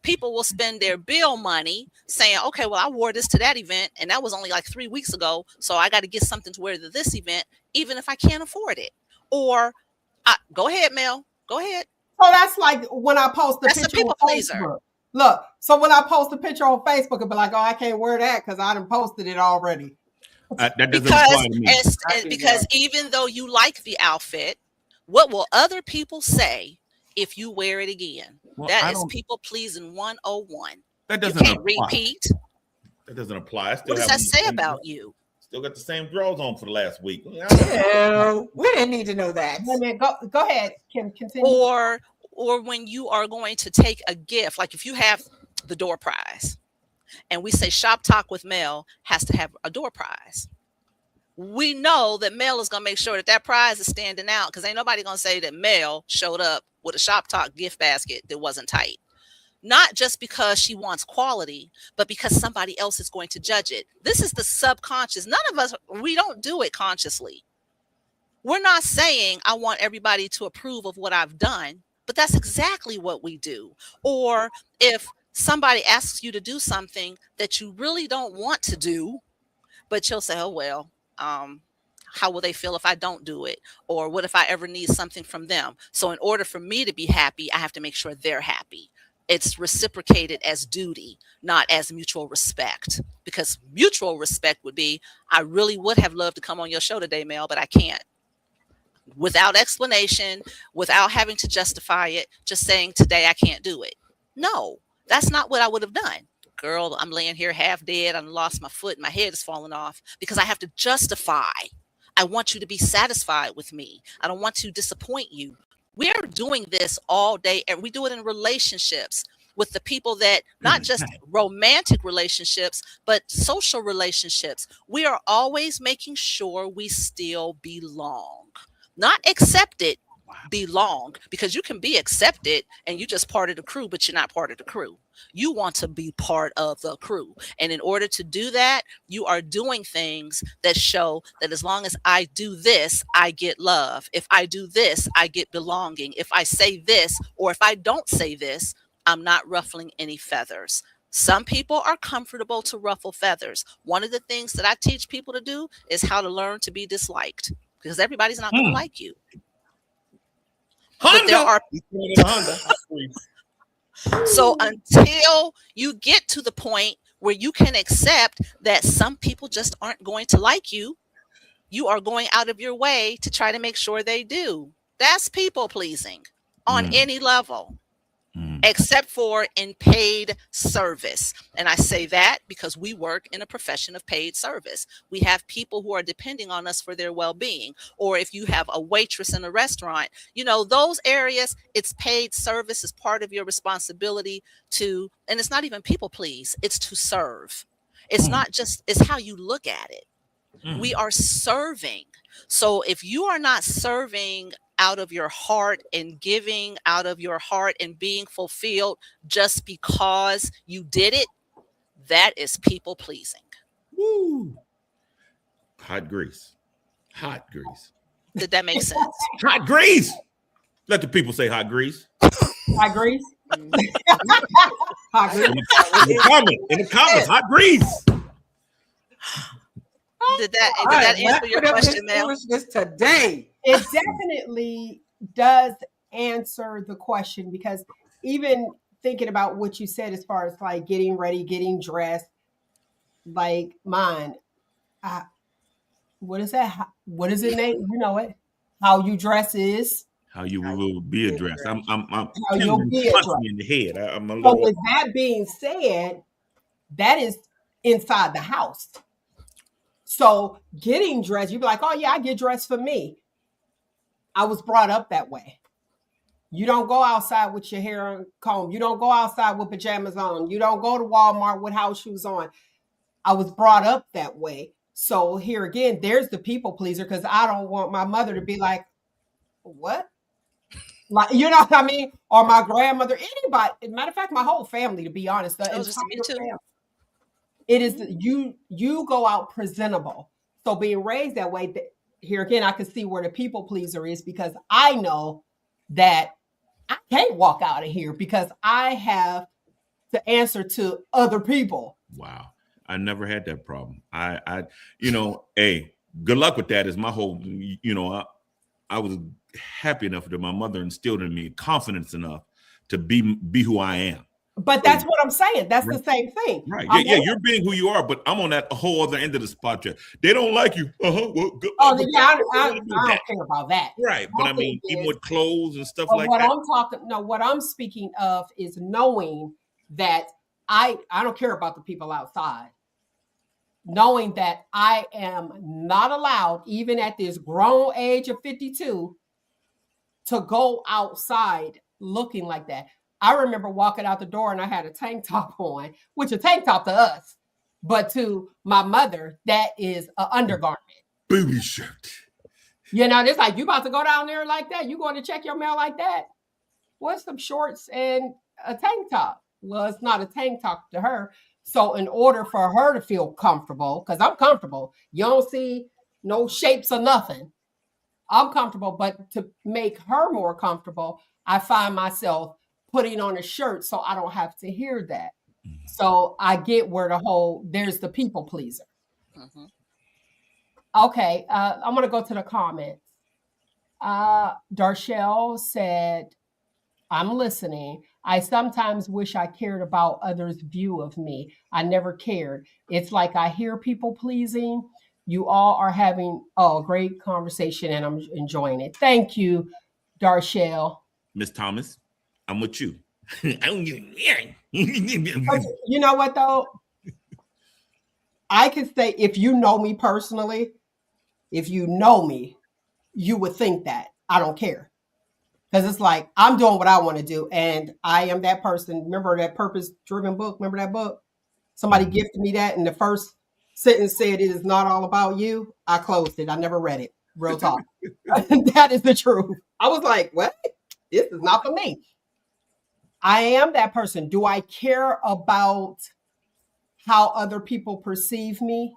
People will spend their bill money saying, okay, well, I wore this to that event, and that was only like 3 weeks ago, so I got to get something to wear to this event, even if I can't afford it. Or, go ahead, Mel. Go ahead. So that's like when I post the That's a picture people on pleaser. Facebook. Look, so when I post a picture on Facebook, it'll be like, oh, I can't wear that because I done posted it already. That doesn't apply to me. Because even though you like the outfit, what will other people say if you wear it again? Well, That is people pleasing 101. That You doesn't can't apply. repeat. That doesn't apply. I still What does have that say about you? Still got the same drawers on for the last week. No, we didn't need to know that. Wait a minute, go ahead, Kim, continue. Or when you are going to take a gift, like if you have the door prize, and we say Shop Talk with Mel has to have a door prize. We know that Mel is going to make sure that that prize is standing out, because ain't nobody going to say that Mel showed up with a Shop Talk gift basket that wasn't tight. Not just because she wants quality, but because somebody else is going to judge it. This is the subconscious. None of us, we don't do it consciously. We're not saying I want everybody to approve of what I've done, but that's exactly what we do. Or if somebody asks you to do something that you really don't want to do, but you'll say, oh, well, how will they feel if I don't do it? Or what if I ever need something from them? So in order for me to be happy, I have to make sure they're happy. It's reciprocated as duty, not as mutual respect. Because mutual respect would be, I really would have loved to come on your show today, Mel, but I can't. Without explanation, without having to justify it, just saying today I can't do it. No, that's not what I would have done. Girl, I'm laying here half dead. I lost my foot. My head is falling off because I have to justify. I want you to be satisfied with me. I don't want to disappoint you. We're doing this all day, and we do it in relationships with the people that, not just romantic relationships, but social relationships. We are always making sure we still belong, not accepted, belong, because you can be accepted and you just part of the crew, but you're not part of the crew. You want to be part of the crew. And in order to do that, you are doing things that show that as long as I do this, I get love. If I do this, I get belonging. If I say this, or if I don't say this, I'm not ruffling any feathers. Some people are comfortable to ruffle feathers. One of the things that I teach people to do is how to learn to be disliked, because everybody's not going to like you. But there are so until you get to the point where you can accept that some people just aren't going to like you, you are going out of your way to try to make sure they do. That's people pleasing on any level, except for in paid service. And I say that because we work in a profession of paid service. We have people who are depending on us for their well-being. Or if you have a waitress in a restaurant, you know, those areas, it's paid service is part of your responsibility to, and it's not even people please, it's to serve. It's not just, it's how you look at it. We are serving. So if you are not serving out of your heart and giving out of your heart and being fulfilled just because you did it, that is people pleasing. Woo. Hot grease. Hot grease. Did that make sense? Hot grease. Let the people say hot grease. Hot grease. Hot grease. In the comments, hot grease. Did that answer your question, Mel? Foolishness today. It definitely does answer the question, because even thinking about what you said as far as like getting ready, getting dressed, like mine, what is that? What is it, Nate? You know it. How you dress is How you will be addressed. I'm how you'll be punching addressed. me in the head. I'm a So little. with that being said, that is inside the house. So getting dressed, you'd be like, oh yeah, I get dressed for me. I was brought up that way. You don't go outside with your hair combed. You don't go outside with pajamas on. You don't go to Walmart with house shoes on. I was brought up that way. So here again, there's the people pleaser, because I don't want my mother to be like, what? Like, you know what I mean? Or my grandmother, anybody. Matter of fact, my whole family, to be honest. The Oh, just me entire too. family. It is you go out presentable. So being raised that way, here again, I can see where the people pleaser is, because I know that I can't walk out of here because I have to answer to other people. Wow. I never had that problem. Hey, good luck with that. Is my whole, I was happy enough that my mother instilled in me confidence enough to be who I am. But that's what I'm saying. That's the same thing. Right. Yeah, you're being who you are, but I'm on that whole other end of the spectrum. They don't like you. Well, good. Oh, yeah, I don't care about that. Right. But I mean, even with clothes and stuff like that. What I'm speaking of is knowing that I don't care about the people outside. Knowing that I am not allowed, even at this grown age of 52, to go outside looking like that. I remember walking out the door and I had a tank top on, which a tank top to us, but to my mother, that is an undergarment. Booby shirt. It's like, you about to go down there like that? You going to check your mail like that? What's some shorts and a tank top? Well, it's not a tank top to her. So in order for her to feel comfortable, because I'm comfortable, you don't see no shapes or nothing. I'm comfortable, but to make her more comfortable, I find myself putting on a shirt so I don't have to hear that. So I get where there's the people pleaser. Mm-hmm. Okay, I'm going to go to the comments. Darshell said, I'm listening. I sometimes wish I cared about others' view of me. I never cared. It's like I hear people pleasing. You all are having a great conversation and I'm enjoying it. Thank you, Darshell. Miss Thomas, I'm with you. You know what, though? I can say, if you know me personally, if you know me, you would think that I don't care. Because it's like, I'm doing what I want to do. And I am that person. Remember that purpose-driven book? Remember that book? Somebody gifted me that. And the first sentence said, it is not all about you. I closed it. I never read it. Real talk. That is the truth. I was like, what? This is not for me. I am that person. Do I care about how other people perceive me?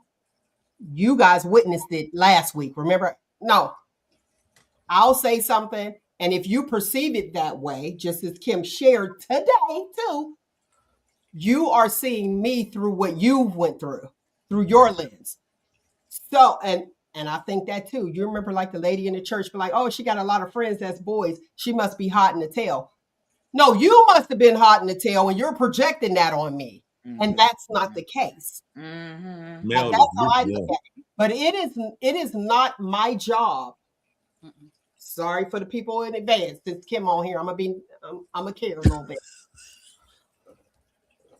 You guys witnessed it last week. Remember? No. I'll say something. And if you perceive it that way, just as Kim shared today too, you are seeing me through what you went through your lens. So, and I think that too. You remember like the lady in the church be like, oh, she got a lot of friends that's boys. She must be hot in the tail. No, you must have been hot in the tail and you're projecting that on me. Mm-hmm. And that's not the case. Mm-hmm. That's how I look at it. But it is not my job. Mm-mm. Sorry for the people in advance. Since Kim on here, I'm gonna care a little bit.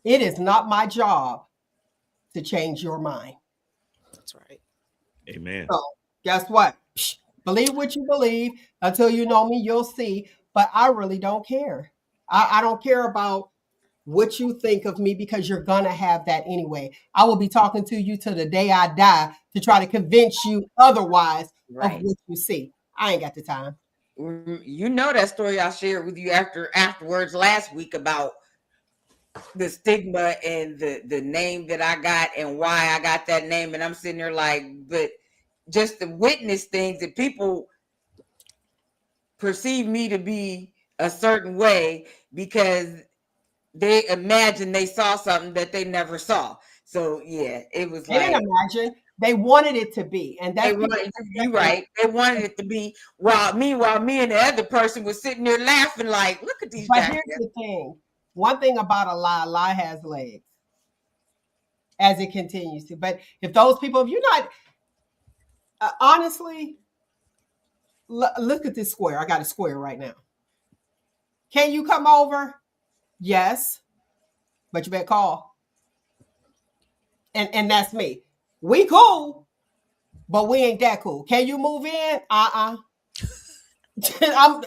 It is not my job to change your mind. That's right. Amen. So guess what? Believe what you believe. Until you know me, you'll see. But I really don't care. I don't care about what you think of me, because you're gonna have that anyway. I will be talking to you till the day I die to try to convince you otherwise of what you see. I ain't got the time. You know that story I shared with you afterwards last week about the stigma and the name that I got and why I got that name. And I'm sitting there like, but just to witness things that people perceive me to be a certain way because they imagine they saw something that they never saw. So yeah, it was They didn't like imagine. They wanted it to be. And they that's people. wanted you right. They wanted it to be while me and the other person was sitting there laughing like, look at these But here's jackasses. the thing. One thing about a lie has legs as it continues to. But if those people, if you're not, honestly, look at this square. I got a square right now. Can you come over? Yes, but you better call. And that's me. We cool, but we ain't that cool. Can you move in? I'm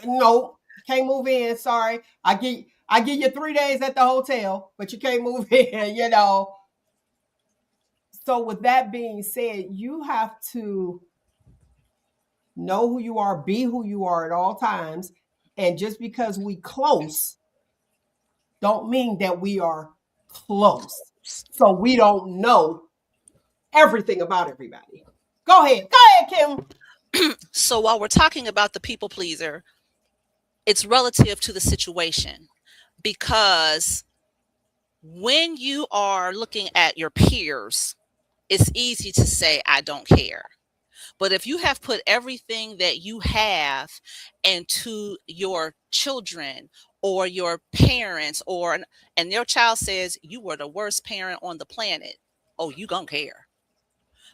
no, can't move in. Sorry. I give you 3 days at the hotel, but you can't move in, you know. So with that being said, you have to know who you are, be who you are at all times. And just because we close don't mean that we are close. So we don't know everything about everybody. Go ahead. Go ahead, Kim. So while we're talking about the people pleaser, it's relative to the situation, because when you are looking at your peers, it's easy to say, I don't care. But if you have put everything that you have into your children or your parents, and your child says you were the worst parent on the planet, oh, you gonna care.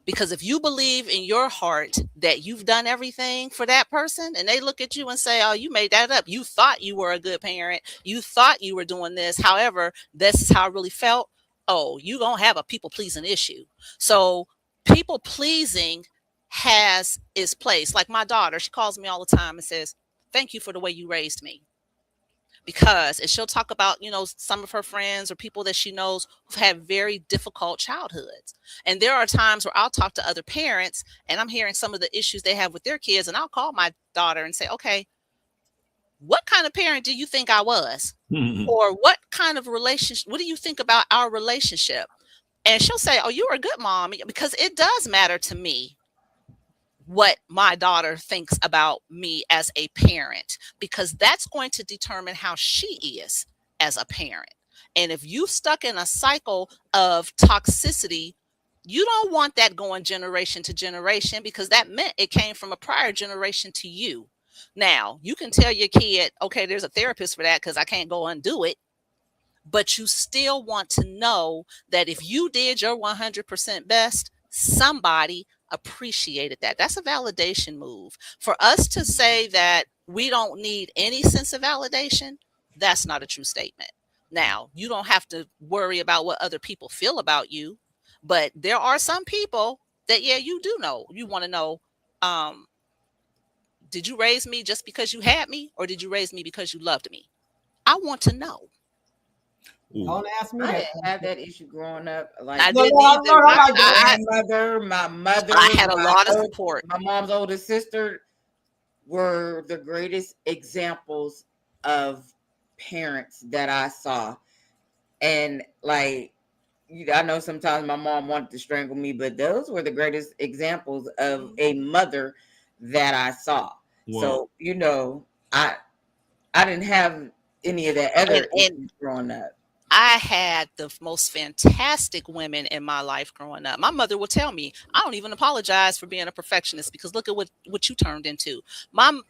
Because if you believe in your heart that you've done everything for that person, and they look at you and say, oh, you made that up. You thought you were a good parent. You thought you were doing this. However, this is how I really felt. Oh, you going to have a people pleasing issue. So people pleasing has its place. Like my daughter, she calls me all the time and says, thank you for the way you raised me. Because, and she'll talk about, some of her friends or people that she knows who've had very difficult childhoods. And there are times where I'll talk to other parents and I'm hearing some of the issues they have with their kids. And I'll call my daughter and say, okay, what kind of parent do you think I was? Or what kind of relationship, what do you think about our relationship? And she'll say, oh, you were a good mom, because it does matter to me what my daughter thinks about me as a parent, because that's going to determine how she is as a parent. And if you stuck in a cycle of toxicity, you don't want that going generation to generation, because that meant it came from a prior generation to you. Now, you can tell your kid, okay, there's a therapist for that because I can't go undo it. But you still want to know that if you did your 100% best, somebody appreciated that. That's a validation move. For us to say that we don't need any sense of validation, that's not a true statement. Now, you don't have to worry about what other people feel about you, but there are some people that, yeah, you do know. You want to know, did you raise me just because you had me, or did you raise me because you loved me? I want to know. Don't ask me I that. didn't have that issue growing up. Like I No, didn't no, either. no, no, my I- grandmother, my mother, I had a lot of support. my mom's oldest sister were the greatest examples of parents that I saw. And like, I know sometimes my mom wanted to strangle me, but those were the greatest examples of a mother that I saw. Well, So, I didn't have any of that other And issues growing up. I had the most fantastic women in my life growing up. My mother would tell me, I don't even apologize for being a perfectionist, because look at what you turned into.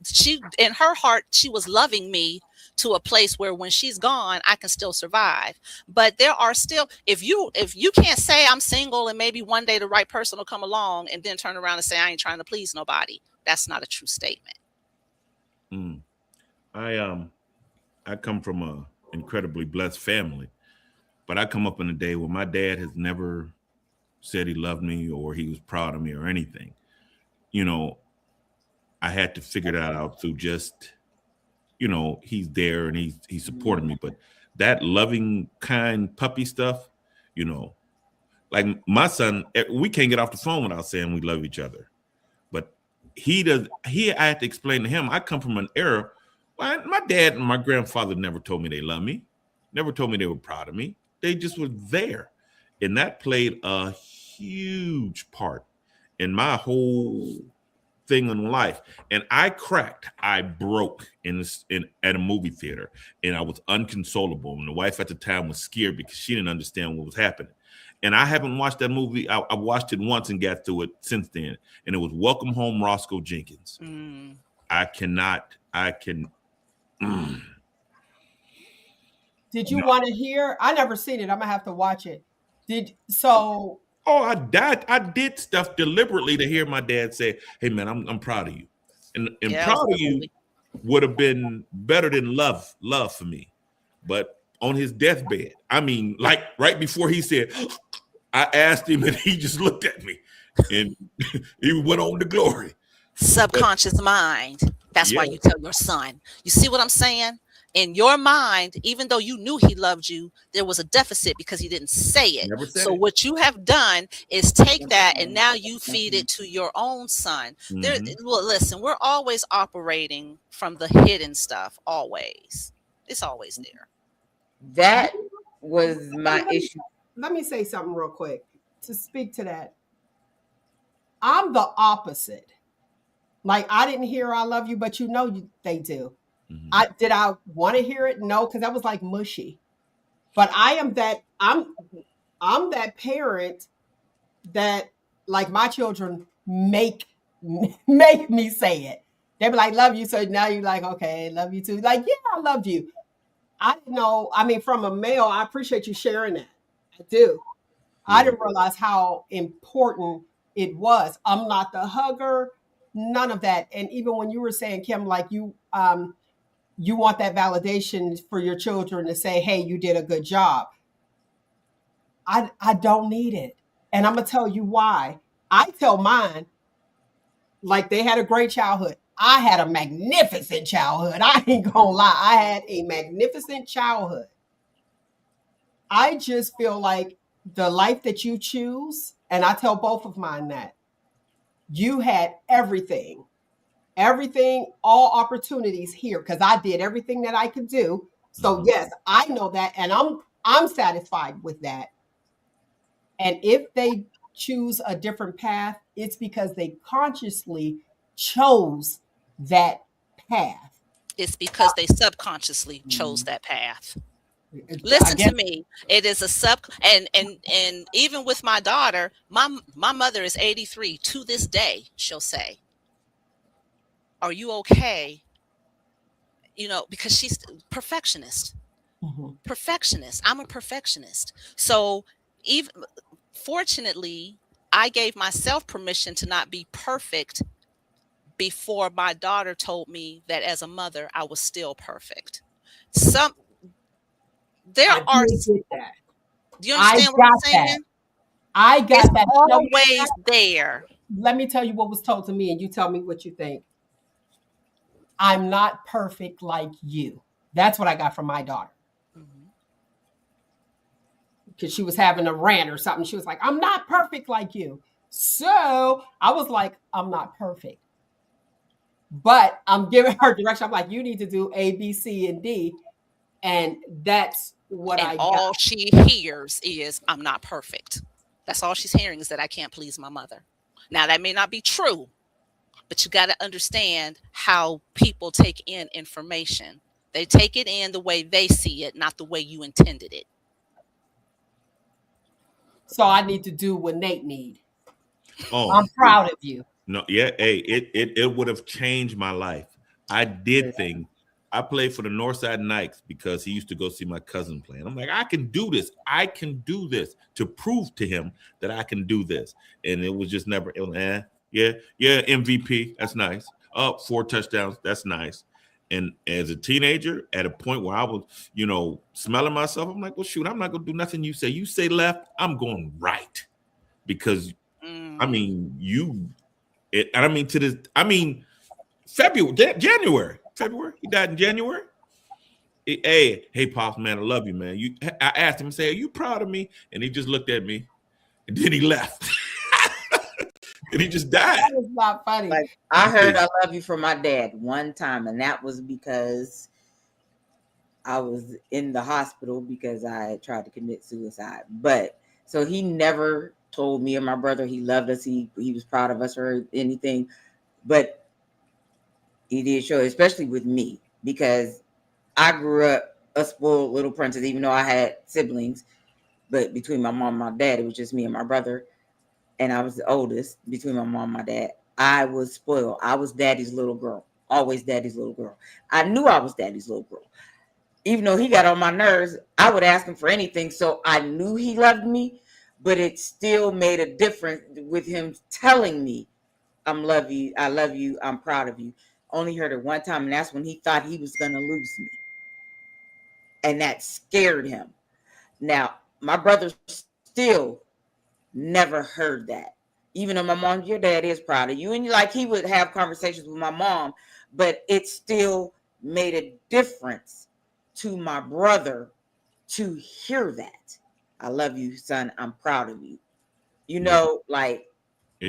She, in her heart, she was loving me to a place where when she's gone, I can still survive. But there are still, if you can't say I'm single and maybe one day the right person will come along and then turn around and say I ain't trying to please nobody, that's not a true statement. I come from a incredibly blessed family, but I come up in a day where my dad has never said he loved me or he was proud of me or anything. I had to figure that out through just, he's there and he supported me. But that loving, kind puppy stuff, like my son, we can't get off the phone without saying we love each other. But I had to explain to him, I come from an era. My dad and my grandfather never told me they loved me, never told me they were proud of me. They just were there. And that played a huge part in my whole thing in life. And I broke at a movie theater, and I was unconsolable. And the wife at the time was scared because she didn't understand what was happening. And I haven't watched that movie. I watched it once and got through it since then. And it was Welcome Home, Roscoe Jenkins. I can. Did you want to hear? I never seen it. I'm gonna have to watch it. So? Oh, I did stuff deliberately to hear my dad say, "Hey, man, I'm proud of you," and Yeah, proud of you absolutely. would have been better than love for me. But on his deathbed, I mean, like right before he said, I asked him, and he just looked at me, and he went on to glory. Subconscious mind. That's why Yeah, you tell your son. You see what I'm saying? In your mind, even though you knew he loved you, there was a deficit because he didn't say it. never said So it. what you have done is take that and now you feed it to your own son. There, well, listen, we're always operating from the hidden stuff. Always, it's always there. That was my Let me- issue. Let me say something real quick to speak to that. I'm the opposite. Like, I didn't hear "I love you," but they do. Did I want to hear it? No, because that was like mushy. But I'm that parent that, like, my children make me say it. They be like, "Love you," so now you're like, "Okay, love you too." Like, yeah, I love you. I didn't know. I mean, from a male, I appreciate you sharing that. I do. I didn't realize how important it was. I'm not the hugger, none of that. And even when you were saying, Kim, like, you want that validation for your children to say, "Hey, you did a good job." I don't need it. And I'm going to tell you why. I tell mine, like, they had a great childhood. I had a magnificent childhood. I ain't going to lie. I had a magnificent childhood. I just feel like the life that you choose, and I tell both of mine that, you had everything, all opportunities here, because I did everything that I could do. So yes, I know that, and I'm satisfied with that. And if they choose a different path, it's because they consciously chose that path. It's because they subconsciously chose that path. I Listen guess to me. It is a and even with my daughter, my mother is 83. To this day, she'll say, "Are you okay?" You know, because she's perfectionist. Perfectionist. I'm a perfectionist. So even fortunately, I gave myself permission to not be perfect before my daughter told me that as a mother, I was still perfect. Some there I are. did get that. Do you I understand what got I'm that. saying? I It's got that. No, always there. let me tell you what was told to me, and you tell me what you think. I'm not perfect like you. That's what I got from my daughter. Because she was having a rant or something. She was like, "I'm not perfect like you." So I was like, "I'm not perfect." But I'm giving her direction. I'm like, "You need to do A, B, C, and D." And that's what And I got. all she hears is, "I'm not perfect." That's all she's hearing is that I can't please my mother. Now, that may not be true, but you got to understand how people take in information. They take it in the way they see it, not the way you intended it. So I need to do what Nate need. Oh, I'm proud of you. no, yeah, hey, it would have changed my life. I did things. I played for the Northside Knights because he used to go see my cousin play. And I'm like, I can do this. I can do this, to prove to him that I can do this. And it was just never, yeah, MVP. That's nice. 4 touchdowns. That's nice. And as a teenager, at a point where I was, smelling myself, I'm like, well, shoot, I'm not going to do nothing you say. You say left, I'm going right. Because, I mean, January. He died in January. Hey, Pops, man, I love you, man. I asked him, say, "Are you proud of me?" And he just looked at me, and then he left. And he just died. That was not funny. Like, I heard "I love you" from my dad one time, and that was because I was in the hospital because I had tried to commit suicide. But so he never told me and my brother he loved us. He was proud of us or anything, but he did show, especially with me, because I grew up a spoiled little princess, even though I had siblings. But between my mom and my dad, it was just me and my brother, and I was the oldest between my mom and my dad. I was spoiled. I was daddy's little girl, always daddy's little girl. I knew I was daddy's little girl. Even though he got on my nerves, I would ask him for anything. So I knew he loved me, but it still made a difference with him telling me, I love you, I'm proud of you. Only heard it one time, and that's when he thought he was gonna lose me. And that scared him. Now, my brother still never heard that. Even though my mom, your dad is proud of you. And like he would have conversations with my mom, but it still made a difference to my brother to hear that. I love you, son. I'm proud of you. You Yeah. know, like,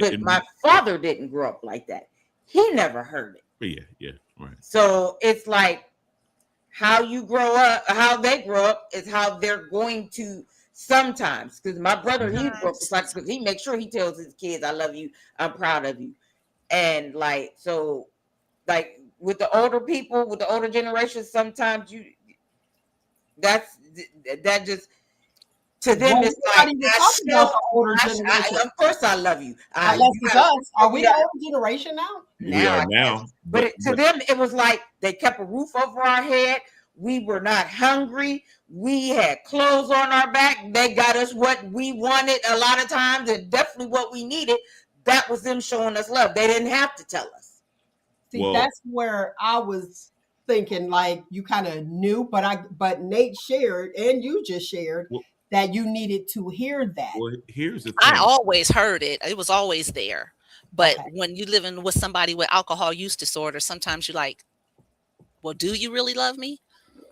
but my father didn't grow up like that. He never heard it. yeah, right. So it's like how you grow up, how they grow up is how they're going to sometimes. Because my brother, he grew up like, because he makes sure he tells his kids, I love you, I'm proud of you. And like, so like with the older people, with the older generation, sometimes that's that just to them Well, it's we're like not even talking about the older I, generation. of course I love you. Unless it's us. Are we the older generation now? We are I now. guess. But to them it was like they kept a roof over our head. We were not hungry. We had clothes on our back. They got us what we wanted a lot of times, and definitely what we needed. That was them showing us love. They didn't have to tell us. See, Well- that's where I was thinking like you kind of knew, but Nate shared and you just shared Well- that you needed to hear that. Well, here's the thing. I always heard it. It was always there. But Okay. when you living with somebody with alcohol use disorder, sometimes you're like, well, do you really love me?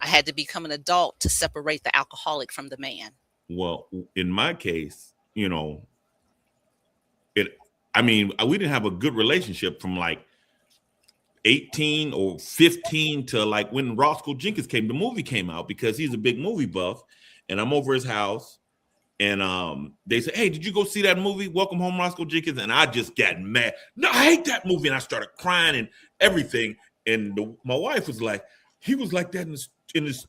I had to become an adult to separate the alcoholic from the man. Well, in my case, you know, I mean, we didn't have a good relationship from like 18 or 15 to like when Roscoe Jenkins came, the movie came out, because he's a big movie buff. And I'm over his house, and they said, hey, did you go see that movie, Welcome Home, Roscoe Jenkins? And I just got mad. No, I hate that movie. And I started crying and everything. And my wife was like, he was like that in his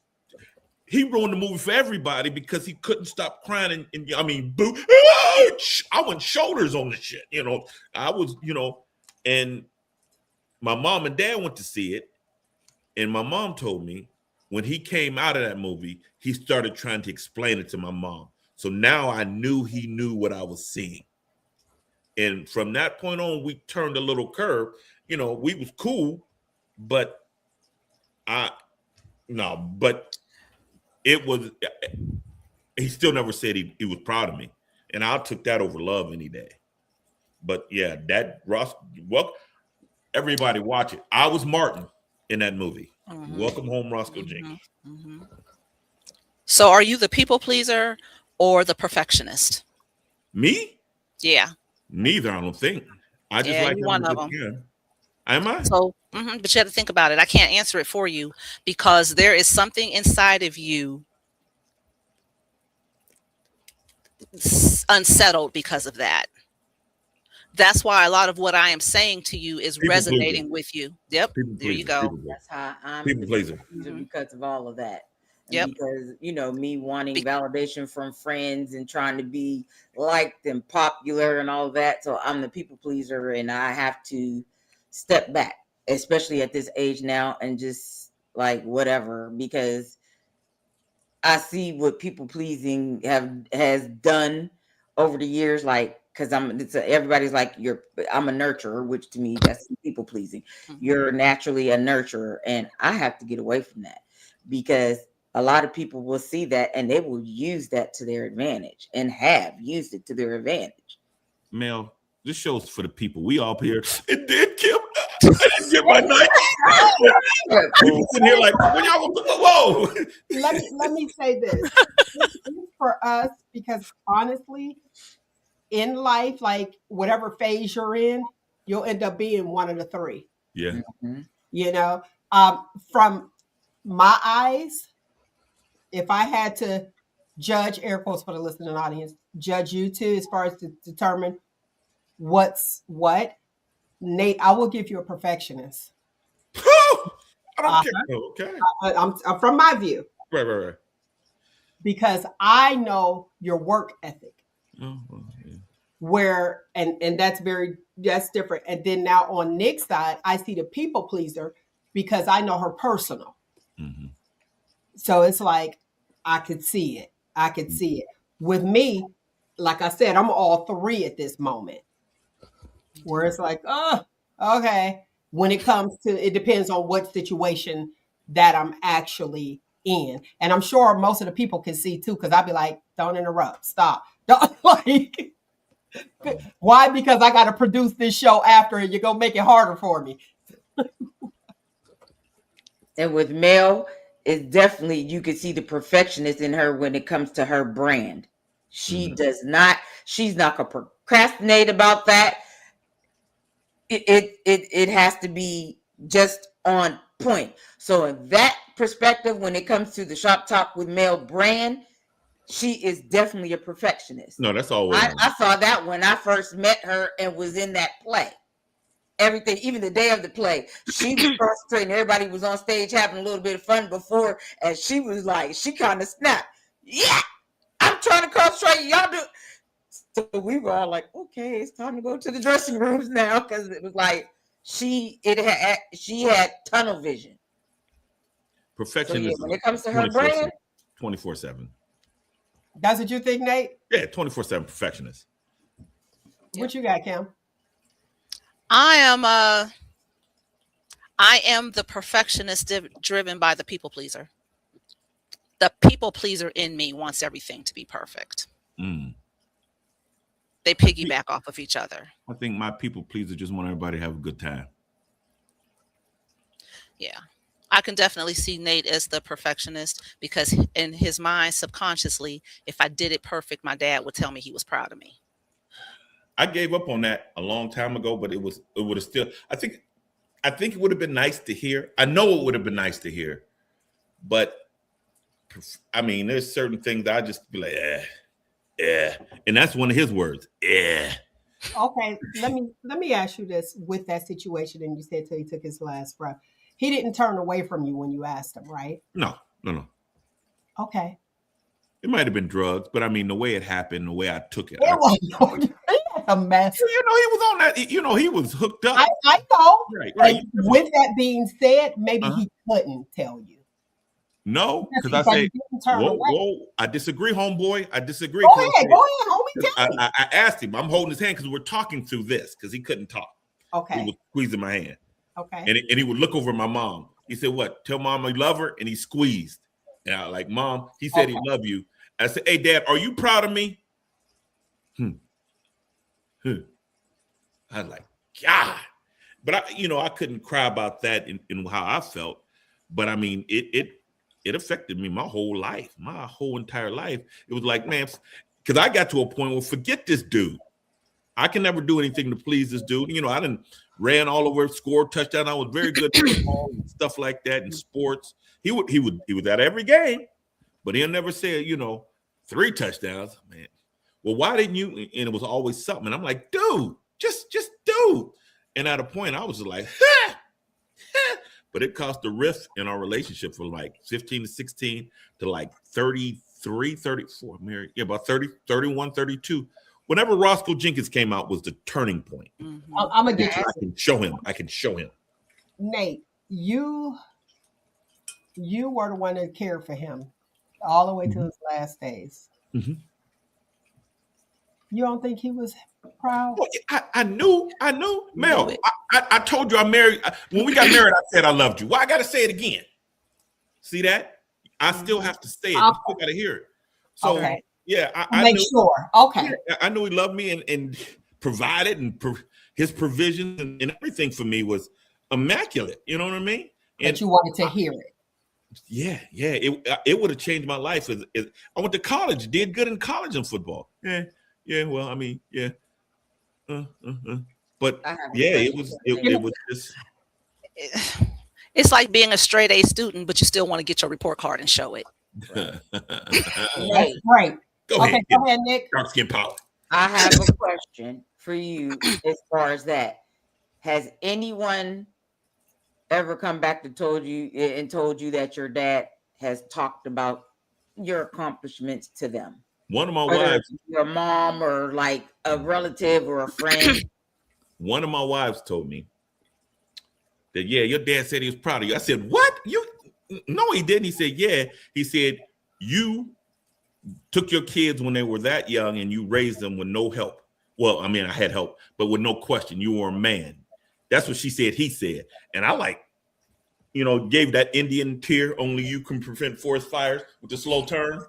he ruined the movie for everybody because he couldn't stop crying. And I mean, boo, I went shoulders on the shit. You know, I was, you know, and my mom and dad went to see it. And my mom told me when he came out of that movie, he started trying to explain it to my mom. So now I knew he knew what I was seeing. And from that point on, we turned a little curve. You know, we was cool, but it was, he still never said he was proud of me. And I took that over love any day. But yeah, that everybody watch it. I was Martin in that movie. Mhm. Welcome Home, Roscoe Jenkins. Mm-hmm. So are you the people pleaser or the perfectionist? Me? Yeah. Neither, I don't think. I just like you one having a of good them. time. Am I? So, but you have to think about it. I can't answer it for you because there is something inside of you unsettled because of that. That's why a lot of what I am saying to you is People resonating pleaser. with you. Yep. People There you pleaser, go. people pleaser. That's how I'm People pleaser. because of all of that. And Yep. because, you know, me wanting validation from friends and trying to be liked and popular and all that. So I'm the people pleaser, and I have to step back, especially at this age now, and just like whatever, because I see what people pleasing has done over the years. Like, because everybody's like, I'm a nurturer, which to me that's people pleasing. You're naturally a nurturer, and I have to get away from that because a lot of people will see that and they will use that to their advantage and have used it to their advantage. Mel, this show's for the people. We all here. It did, Kim. I didn't get my night. People sitting here like, when y'all gonna whoa. Let me say this. This is for us because honestly, in life, like whatever phase you're in, you'll end up being one of the three. Yeah. Mm-hmm. You know, from my eyes, if I had to judge, air quotes for the listening audience, judge you too, as far as to determine what's what. Nate, I will give you a perfectionist. I don't Uh, care. Oh, okay. I'm from my view, Right. because I know your work ethic. Oh, well, yeah. Where and that's different. And then now on Nick's side, I see the people pleaser because I know her personal. Mm-hmm. So it's like I could see it. I could see it. With me, like I said, I'm all three at this moment. Where it's like, oh, okay. When it comes to, it depends on what situation that I'm actually in. And I'm sure most of the people can see too, because I'd be like, don't interrupt, stop. Don't like why? Because I gotta produce this show after and you're gonna make it harder for me. And with Mel, it's definitely, you can see the perfectionist in her when it comes to her brand. She does not, she's not gonna procrastinate about that. It has to be just on point. So in that perspective, when it comes to the Shop Talk with Mel brand, she is definitely a perfectionist. No, that's always. I saw that when I first met her and was in that play. Everything, even the day of the play, she was frustrated. Everybody was on stage having a little bit of fun before, and she was like, she kind of snapped. Yeah, I'm trying to concentrate. Y'all do. So we were all like, okay, it's time to go to the dressing rooms now, because it was like she had tunnel vision. So Perfectionism. yeah, when it comes to her brand, 24/7. That's what you think, Nate? Yeah, 24/7 perfectionist. What you got, Kim? I am the perfectionist driven by the people pleaser. The people pleaser in me wants everything to be perfect. Mm. They piggyback off of each other. I think my people pleaser just want everybody to have a good time. Yeah. I can definitely see Nate as the perfectionist, because in his mind, subconsciously, if I did it perfect, my dad would tell me he was proud of me. I gave up on that a long time ago, but it would have still, I think it would have been nice to hear. I know it would have been nice to hear, but I mean, there's certain things that I just be like, yeah. And that's one of his words. Yeah. Okay, let me ask you this with that situation. And you said till he took his last breath. He didn't turn away from you when you asked him, right? No. Okay. It might have been drugs, but I mean, the way it happened, the way I took it. It was a mess. He was on that. He was hooked up. I know. Right. And with that being said, maybe he couldn't tell you. No, because I say, whoa, I disagree, homeboy. I disagree. Go ahead, homie. Tell me. I asked him. I'm holding his hand because we're talking through this, because he couldn't talk. Okay. He was squeezing my hand. Okay. And he would look over at my mom. He said, "What? Tell mom you love her." And he squeezed. And I was like, "Mom, he said he loved you." I said, "Hey, Dad, are you proud of me?" I was like, God. But I couldn't cry about that in how I felt. But I mean, it affected me my whole life, my whole entire life. It was like, man, because I got to a point where forget this dude. I can never do anything to please this dude. I didn't ran all over, scored touchdown. I was very good at football and stuff like that in sports. He was at every game, but he'll never say, 3 touchdowns, man. Well, why didn't you? And it was always something. And I'm like, dude, just dude. And at a point, I was just like, but it caused a rift in our relationship from like 15 to 16 to like 33, 34, married. Yeah, about 30, 31, 32. Whenever Roscoe Jenkins came out was the turning point. Mm-hmm. I'm going to get you. I can show him. Nate, you were the one that cared for him all the way to his last days. Mm-hmm. You don't think he was proud? Well, I knew. Mel, I told you I married. When we got married, I said I loved you. Why I got to say it again? See that? I still have to say it. You still got to hear it. So, okay. Yeah, I make knew, sure. Okay. I knew he loved me and provided, and his provision and everything for me was immaculate. You know what I mean? But you wanted to hear it. Yeah. It would have changed my life. I went to college, did good in college in football. Yeah. Well, I mean, yeah. But yeah, it was just. It's like being a straight A student, but you still want to get your report card and show it. That's right. Go Okay, ahead. go ahead, Nyk. Dark skin power. I have a question for you as far as that. Has anyone ever come back to told you that your dad has talked about your accomplishments to them? One of my Whether wives, it's your mom or like a relative or a friend. one of my wives told me that, yeah, your dad said he was proud of you. I said, what? You? No, he didn't. He said, yeah. He said, you took your kids when they were that young and you raised them with no help. Well, I mean, I had help, but with no question, you were a man. That's what she said. He said, and I gave that Indian tear. Only you can prevent forest fires with the slow turn.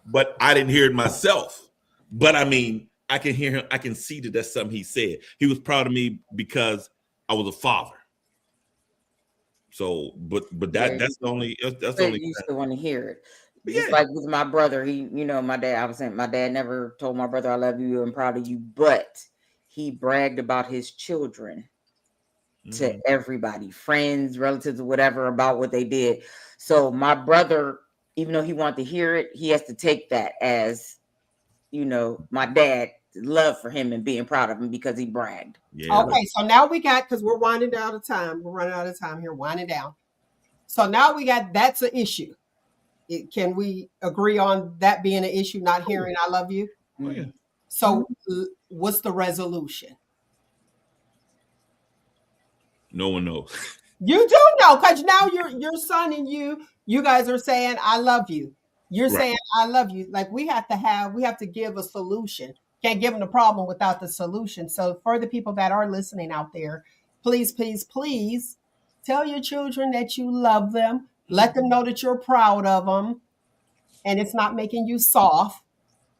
But I didn't hear it myself. But I mean, I can hear him. I can see that that's something he said. He was proud of me because I was a father. So, but Yeah, that's the only that's the but only. you still want to hear it. But Just yeah, like with my brother, my dad, I was saying my dad never told my brother I love you, I'm proud of you, but he bragged about his children to mhm. everybody, friends, relatives, or whatever, about what they did. So my brother, even though he wanted to hear it, he has to take that as, my dad love for him and being proud of him because he bragged. Yeah. Okay, so now we got, because we're winding down of time. We're running out of time here, winding down. So now we got, that's an issue. Can we agree on that being an issue, not hearing I love you? Oh yeah. Mhm. So what's the resolution? No one knows. You do know, because now your son and you guys are saying I love you. You're Right. saying I love you. Like we have to give a solution. Can't give them the problem without the solution. So for the people that are listening out there, please, please, please tell your children that you love them. Let them know that you're proud of them, and it's not making you soft,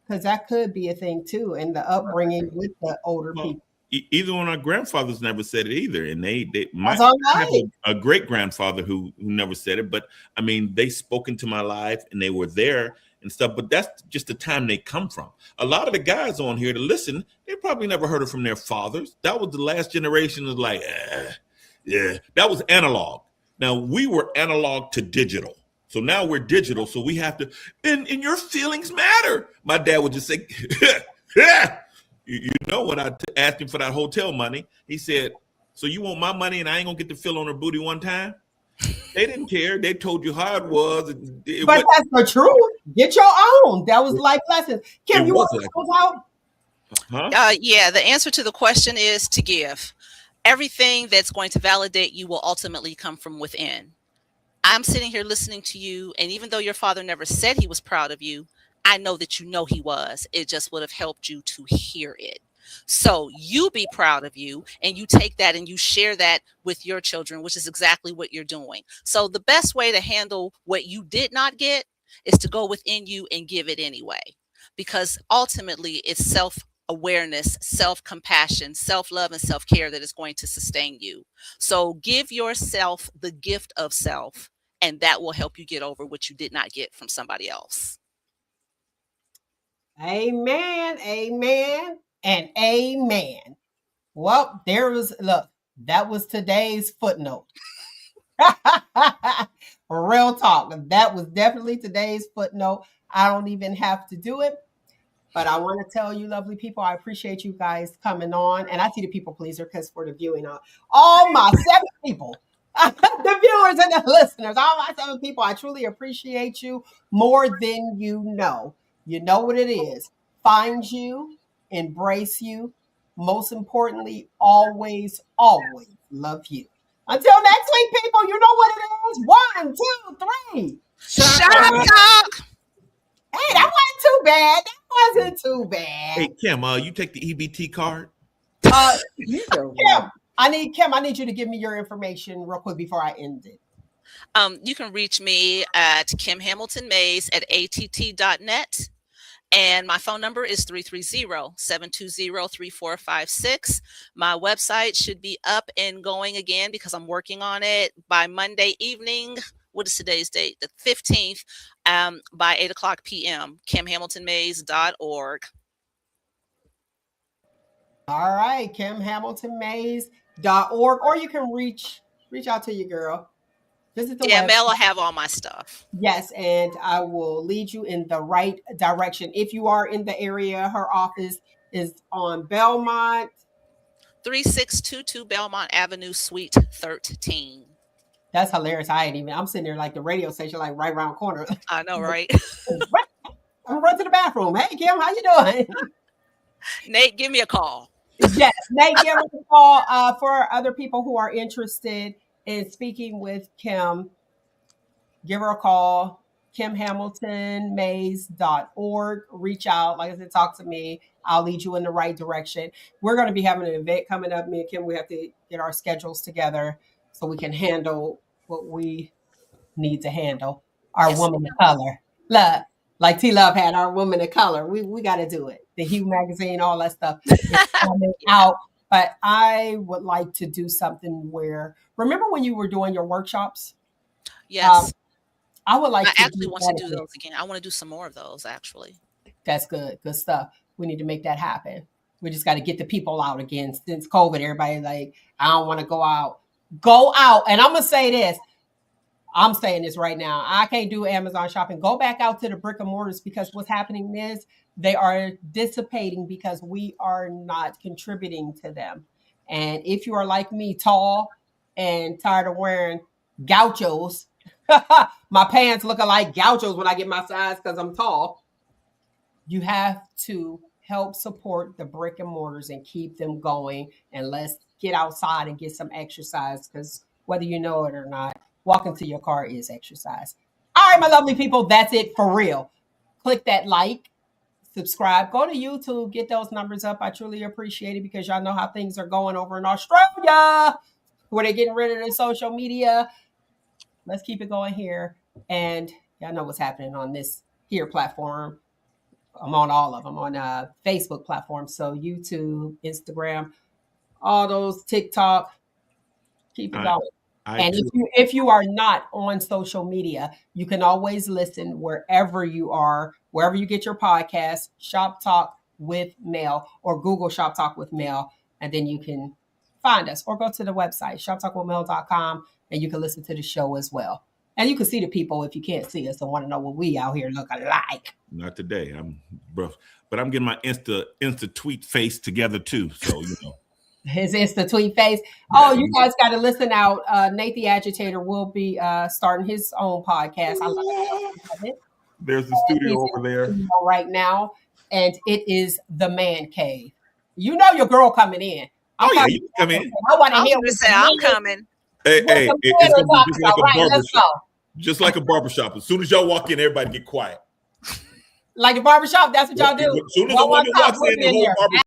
because that could be a thing too in the upbringing with the older Well, people. either one of our grandfathers never said it either, and they That's might all have right. a great grandfather who never said it, but I mean, they spoke into my life and they were there and stuff. But that's just the time they come from. A lot of the guys on here to listen, they probably never heard it from their fathers. That was the last generation. Is like, yeah, that was analog. Now we were analog to digital. So now we're digital. So we have to, and your feelings matter. My dad would just say, yeah. When I asked him for that hotel money, he said, so you want my money and I ain't gonna get to feel on her booty one time? They didn't care. They told you how it was. But that's the truth. Get your own. That was life lessons. Kim, It you was want to like, close out? huh? Yeah, the answer to the question is to give. Everything that's going to validate you will ultimately come from within. I'm sitting here listening to you, and even though your father never said he was proud of you, I know that you know he was. It just would have helped you to hear it. So you be proud of you, and you take that and you share that with your children, which is exactly what you're doing. So the best way to handle what you did not get is to go within you and give it anyway, because ultimately it's self-awareness, self-compassion, self-love, and self-care that is going to sustain you. So give yourself the gift of self, and that will help you get over what you did not get from somebody else. Amen, amen, and amen. Well, look, that was today's footnote. Real talk. That was definitely today's footnote. I don't even have to do it. But I want to tell you, lovely people, I appreciate you guys coming on. And I see the people pleaser because for the viewing, all my 7 people, the viewers and the listeners, all my 7 people, I truly appreciate you more than you know. You know what it is. Find you, embrace you. Most importantly, always, always love you. Until next week, people, you know what it is. 1, 2, 3. Shut Shut up, up. Doc. Hey, that wasn't too bad. That wasn't too Hey, bad. Kim, you take the EBT card? Uh, You know what? Kim, I need you to give me your information real quick before I end it. You can reach me at Kim Hamilton Mays at att.net. And my phone number is 330-720-3456. My website should be up and going again because I'm working on it by Monday evening. What is today's date? The 15th, by 8 o'clock p.m. KimHamiltonMays.org. All right, KimHamiltonMays.org, or you can reach out to your girl. Visit the Yeah, website. Mel will have all my stuff. Yes, and I will lead you in the right direction. If you are in the area, her office is on Belmont. 3622 Belmont Avenue, Suite 13. That's hilarious. I'm sitting there like the radio station, like right around the corner. I know, right? I'm gonna run to the bathroom. Hey Kim, how you doing? Nate, give me a call. Yes, Nate, give us a call. For other people who are interested in speaking with Kim, give her a call. KimHamiltonMays.org. Reach out. Like I said, talk to me. I'll lead you in the right direction. We're going to be having an event coming up. Me and Kim, we have to get our schedules together so we can handle what we need to handle. Our Yes, woman of color. Look, like T Love had our woman of color. We got to do it. The Hue magazine, all that stuff is coming out. But I would like to do something where, remember when you were doing your workshops? Yes. I would like I to actually do want that to do again. those again. I want to do some more of those, actually. That's good. Good stuff. We need to make that happen. We just got to get the people out again. Since COVID, everybody like, I don't want to go out. Go out. And I'm going to say this. I'm saying this right now. I can't do Amazon shopping. Go back out to the brick and mortars, because what's happening is they are dissipating because we are not contributing to them. And if you are like me, tall and tired of wearing gauchos, my pants looking like gauchos when I get my size because I'm tall, you have to help support the brick and mortars and keep them going. And let's get outside and get some exercise, because whether you know it or not, walking to your car is exercise. All right, my lovely people, that's it for real. Click that like, subscribe, go to YouTube, get those numbers up. I truly appreciate it, because y'all know how things are going over in Australia, where they're getting rid of the social media. Let's keep it going here. And y'all know what's happening on this here platform. I'm on all of them, on Facebook platforms. So YouTube, Instagram, all those, TikTok. Keep it going. And if you are not on social media, you can always listen wherever you are, wherever you get your podcast, Shop Talk with Mel, or Google Shop Talk with Mel, and then you can find us, or go to the website, shoptalkwithmel.com, and you can listen to the show as well. And you can see the people if you can't see us and want to know what we out here look like. Not today. I'm rough, but I'm getting my Insta tweet face together too. So you know. His Insta tweet face. Oh, you guys got to listen out. Nyk the Agitator will be starting his own podcast. I love it. There's the studio over there right now, and it is the Man Cave. You know your girl coming in. Yeah, you can come in. I want to I'm hear going to say I'm coming. Hey, it's gonna be just like a right, barbershop. Just like a barbershop. As soon as y'all walk in, everybody get quiet. Like a barbershop, that's what y'all do. As soon as the woman walks in, the whole barbershop